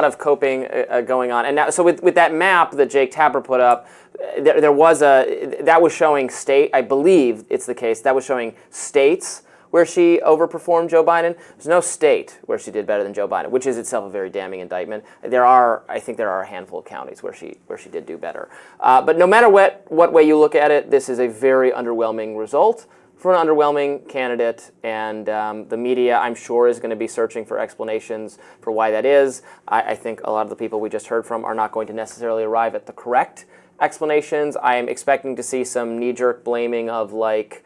of coping going on. And now, so with that map that Jake Tapper put up, that was showing state, I believe it's the case, that was showing states where she overperformed Joe Biden. There's no state where she did better than Joe Biden, which is itself a very damning indictment. I think there are a handful of counties where she did do better. But no matter what way you look at it, this is a very underwhelming result for an underwhelming candidate, and the media, I'm sure, is going to be searching for explanations for why that is. I think a lot of the people we just heard from are not going to necessarily arrive at the correct explanations. I am expecting to see some knee-jerk blaming of, like,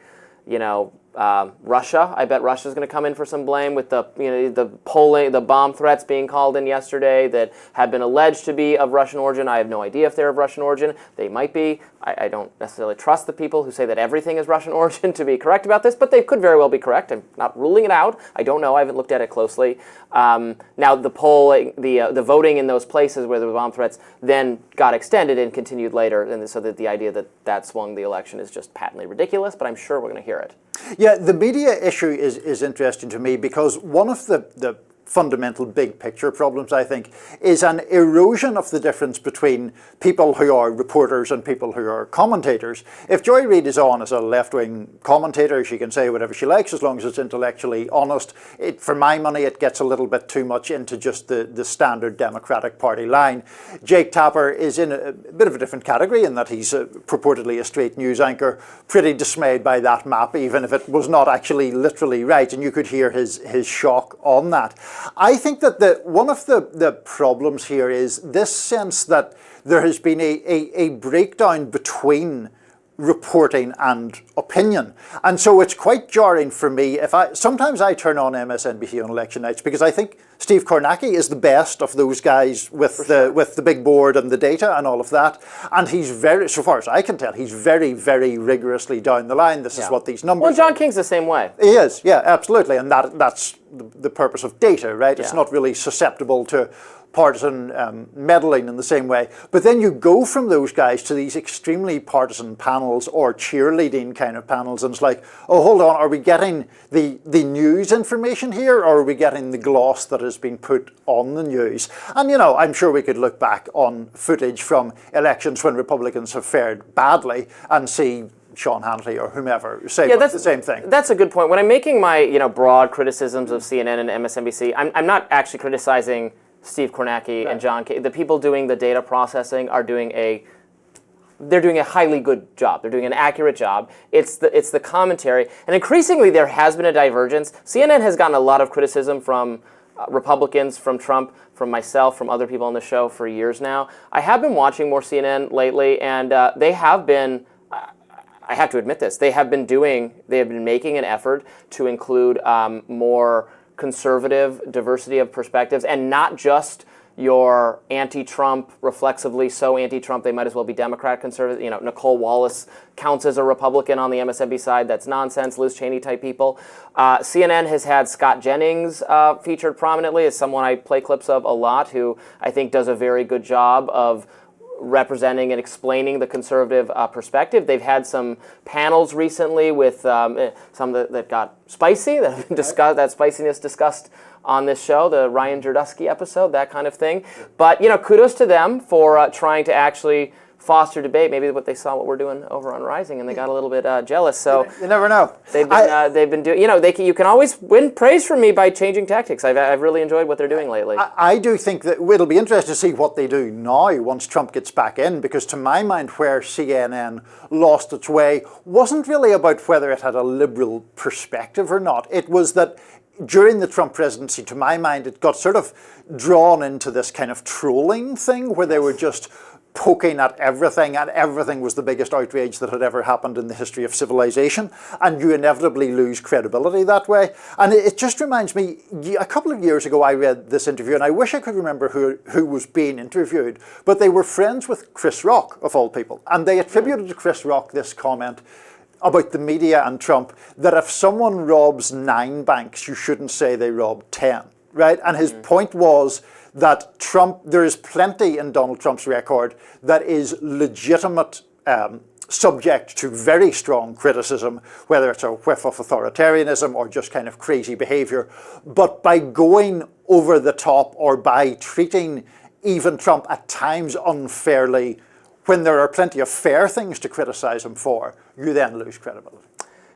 Russia. I bet Russia's going to come in for some blame with the bomb threats being called in yesterday that have been alleged to be of Russian origin. I have no idea if they're of Russian origin. They might be. I don't necessarily trust the people who say that everything is Russian origin to be correct about this, but they could very well be correct. I'm not ruling it out. I don't know. I haven't looked at it closely. Now, the polling, the voting in those places where there were bomb threats then got extended and continued later, and so that the idea that swung the election is just patently ridiculous, but I'm sure we're going to hear it. Yeah, the media issue is interesting to me because one of the fundamental big picture problems, I think, is an erosion of the difference between people who are reporters and people who are commentators. If Joy Reid is on as a left-wing commentator, she can say whatever she likes as long as it's intellectually honest. For my money, it gets a little bit too much into just the standard Democratic Party line. Jake Tapper is in a bit of a different category in that he's purportedly a straight news anchor, pretty dismayed by that map, even if it was not actually literally right, and you could hear his shock on that. I think that one of the problems here is this sense that there has been a breakdown between reporting and opinion. And so it's quite jarring for me. Sometimes I turn on MSNBC on election nights because I think Steve Kornacki is the best of those guys with the big board and the data and all of that. And he's very, so far as I can tell, he's very, very rigorously down the line. This is what these numbers Well, John King's the same way. He is, yeah, absolutely. And that's the purpose of data, right? It's not really susceptible to partisan meddling in the same way. But then you go from those guys to these extremely partisan panels or cheerleading kind of panels, and it's like, oh, hold on, are we getting the news information here, or are we getting the gloss that has been put on the news? And, I'm sure we could look back on footage from elections when Republicans have fared badly and see Sean Hannity or whomever say the same thing. That's a good point. When I'm making my broad criticisms of CNN and MSNBC, I'm not actually criticizing Steve Kornacki and John King. The people doing the data processing are doing a highly good job. They're doing an accurate job. It's the commentary, and increasingly there has been a divergence. CNN has gotten a lot of criticism from Republicans, from Trump, from myself, from other people on the show for years now. I have been watching more CNN lately, and they have been. I have to admit this. They have been making an effort to include more conservative diversity of perspectives, and not just your anti-Trump, reflexively so anti-Trump they might as well be Democrat conservative. Nicole Wallace counts as a Republican on the MSNBC side. That's nonsense. Liz Cheney type people. CNN has had Scott Jennings featured prominently as someone I play clips of a lot, who I think does a very good job of representing and explaining the conservative perspective. They've had some panels recently with some that got spicy, that have been discussed, that spiciness discussed on this show, the Ryan Jerdusky episode, that kind of thing. But, kudos to them for trying to actually foster debate. Maybe what they saw what we're doing over on Rising, and they got a little bit jealous. So you never know. They've been doing. You can always win praise from me by changing tactics. I've really enjoyed what they're doing lately. I do think that it'll be interesting to see what they do now once Trump gets back in, because to my mind, where CNN lost its way wasn't really about whether it had a liberal perspective or not. It was that during the Trump presidency, to my mind, it got sort of drawn into this kind of trolling thing where they were just poking at everything, and everything was the biggest outrage that had ever happened in the history of civilization, and you inevitably lose credibility that way. And it just reminds me, a couple of years ago I read this interview, and I wish I could remember who was being interviewed, but they were friends with Chris Rock, of all people, and they attributed to Chris Rock this comment about the media and Trump, that if someone robs 9 banks, you shouldn't say they robbed 10, right? And his point was that there is plenty in Donald Trump's record that is legitimate, subject to very strong criticism, whether it's a whiff of authoritarianism or just kind of crazy behavior. But by going over the top, or by treating even Trump at times unfairly, when there are plenty of fair things to criticize him for, you then lose credibility.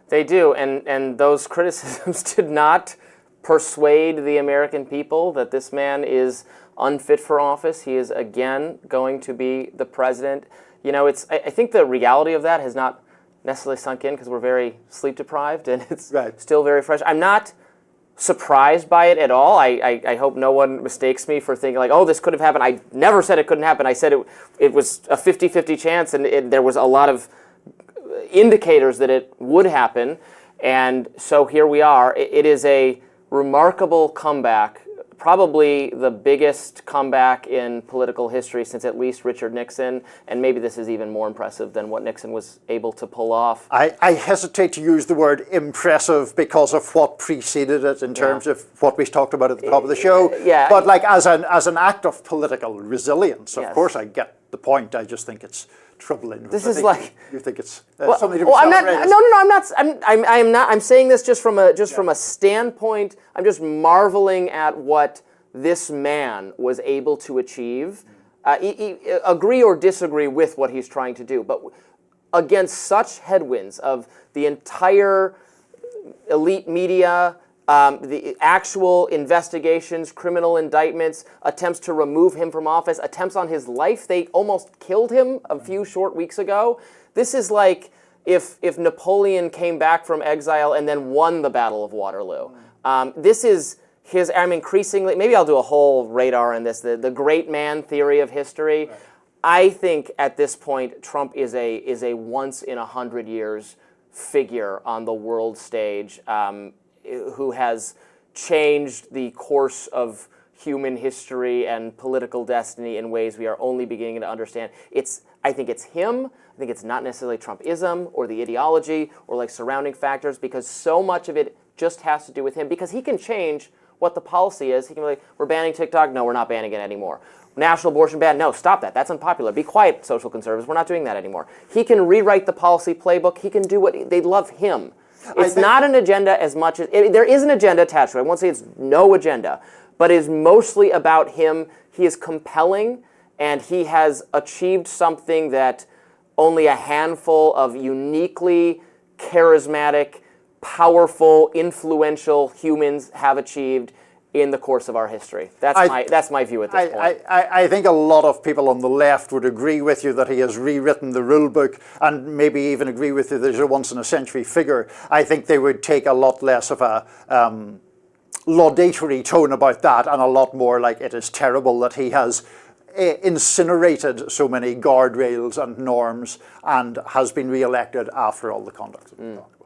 They do, and those criticisms did not persuade the American people that this man is unfit for office. He is again going to be the president. I think the reality of that has not necessarily sunk in because we're very sleep deprived and it's still very fresh. I'm not surprised by it at all. I hope no one mistakes me for thinking like, oh, this could have happened. I never said it couldn't happen. I said it was a 50-50 chance, and there was a lot of indicators that it would happen. And so here we are. It is a remarkable comeback, probably the biggest comeback in political history since at least Richard Nixon, and maybe this is even more impressive than what Nixon was able to pull off. I hesitate to use the word impressive because of what preceded it in terms of what we talked about at the top of the show. But like as an act of political resilience, of course I get the point. I just think it's troubling. This is like you think it's something to be I'm not. celebrated. No, I'm not. I'm not. I'm saying this just from a standpoint. I'm just marveling at what this man was able to achieve. Agree or disagree with what he's trying to do, but against such headwinds of the entire elite media, the actual investigations, criminal indictments, attempts to remove him from office, attempts on his life. They almost killed him a few short weeks ago. This is like if Napoleon came back from exile and then won the Battle of Waterloo. This is I'm increasingly, maybe I'll do a whole radar on this, the great man theory of history. Right. I think at this point, Trump is a once in 100 years figure on the world stage, who has changed the course of human history and political destiny in ways we are only beginning to understand. I think it's him. I think it's not necessarily Trumpism or the ideology or like surrounding factors, because so much of it just has to do with him, because he can change what the policy is. He can be like, we're banning TikTok. No, we're not banning it anymore. National abortion ban. No, stop that. That's unpopular. Be quiet, social conservatives. We're not doing that anymore. He can rewrite the policy playbook. He can do what they love him. It's not an agenda as much as there is an agenda attached to it. I won't say it's no agenda, but it is mostly about him. He is compelling, and he has achieved something that only a handful of uniquely charismatic, powerful, influential humans have achieved in the course of our history. That's my view at this point. I think a lot of people on the left would agree with you that he has rewritten the rule book, and maybe even agree with you that he's a once-in-a-century figure. I think they would take a lot less of a laudatory tone about that, and a lot more like it is terrible that he has incinerated so many guardrails and norms and has been re-elected after all the conduct that we talked about.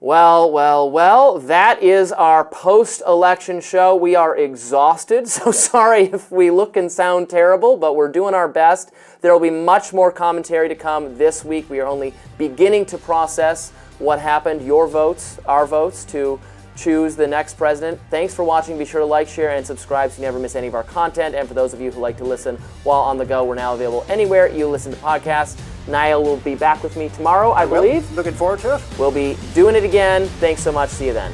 Well, that is our post-election show. We are exhausted, so sorry if we look and sound terrible, but we're doing our best. There will be much more commentary to come this week. We are only beginning to process what happened, your votes, our votes, to choose the next president. Thanks for watching. Be sure to like, share, and subscribe so you never miss any of our content. And for those of you who like to listen while on the go, we're now available anywhere you listen to podcasts. Niall will be back with me tomorrow, I believe. Looking forward to it. We'll be doing it again. Thanks so much. See you then.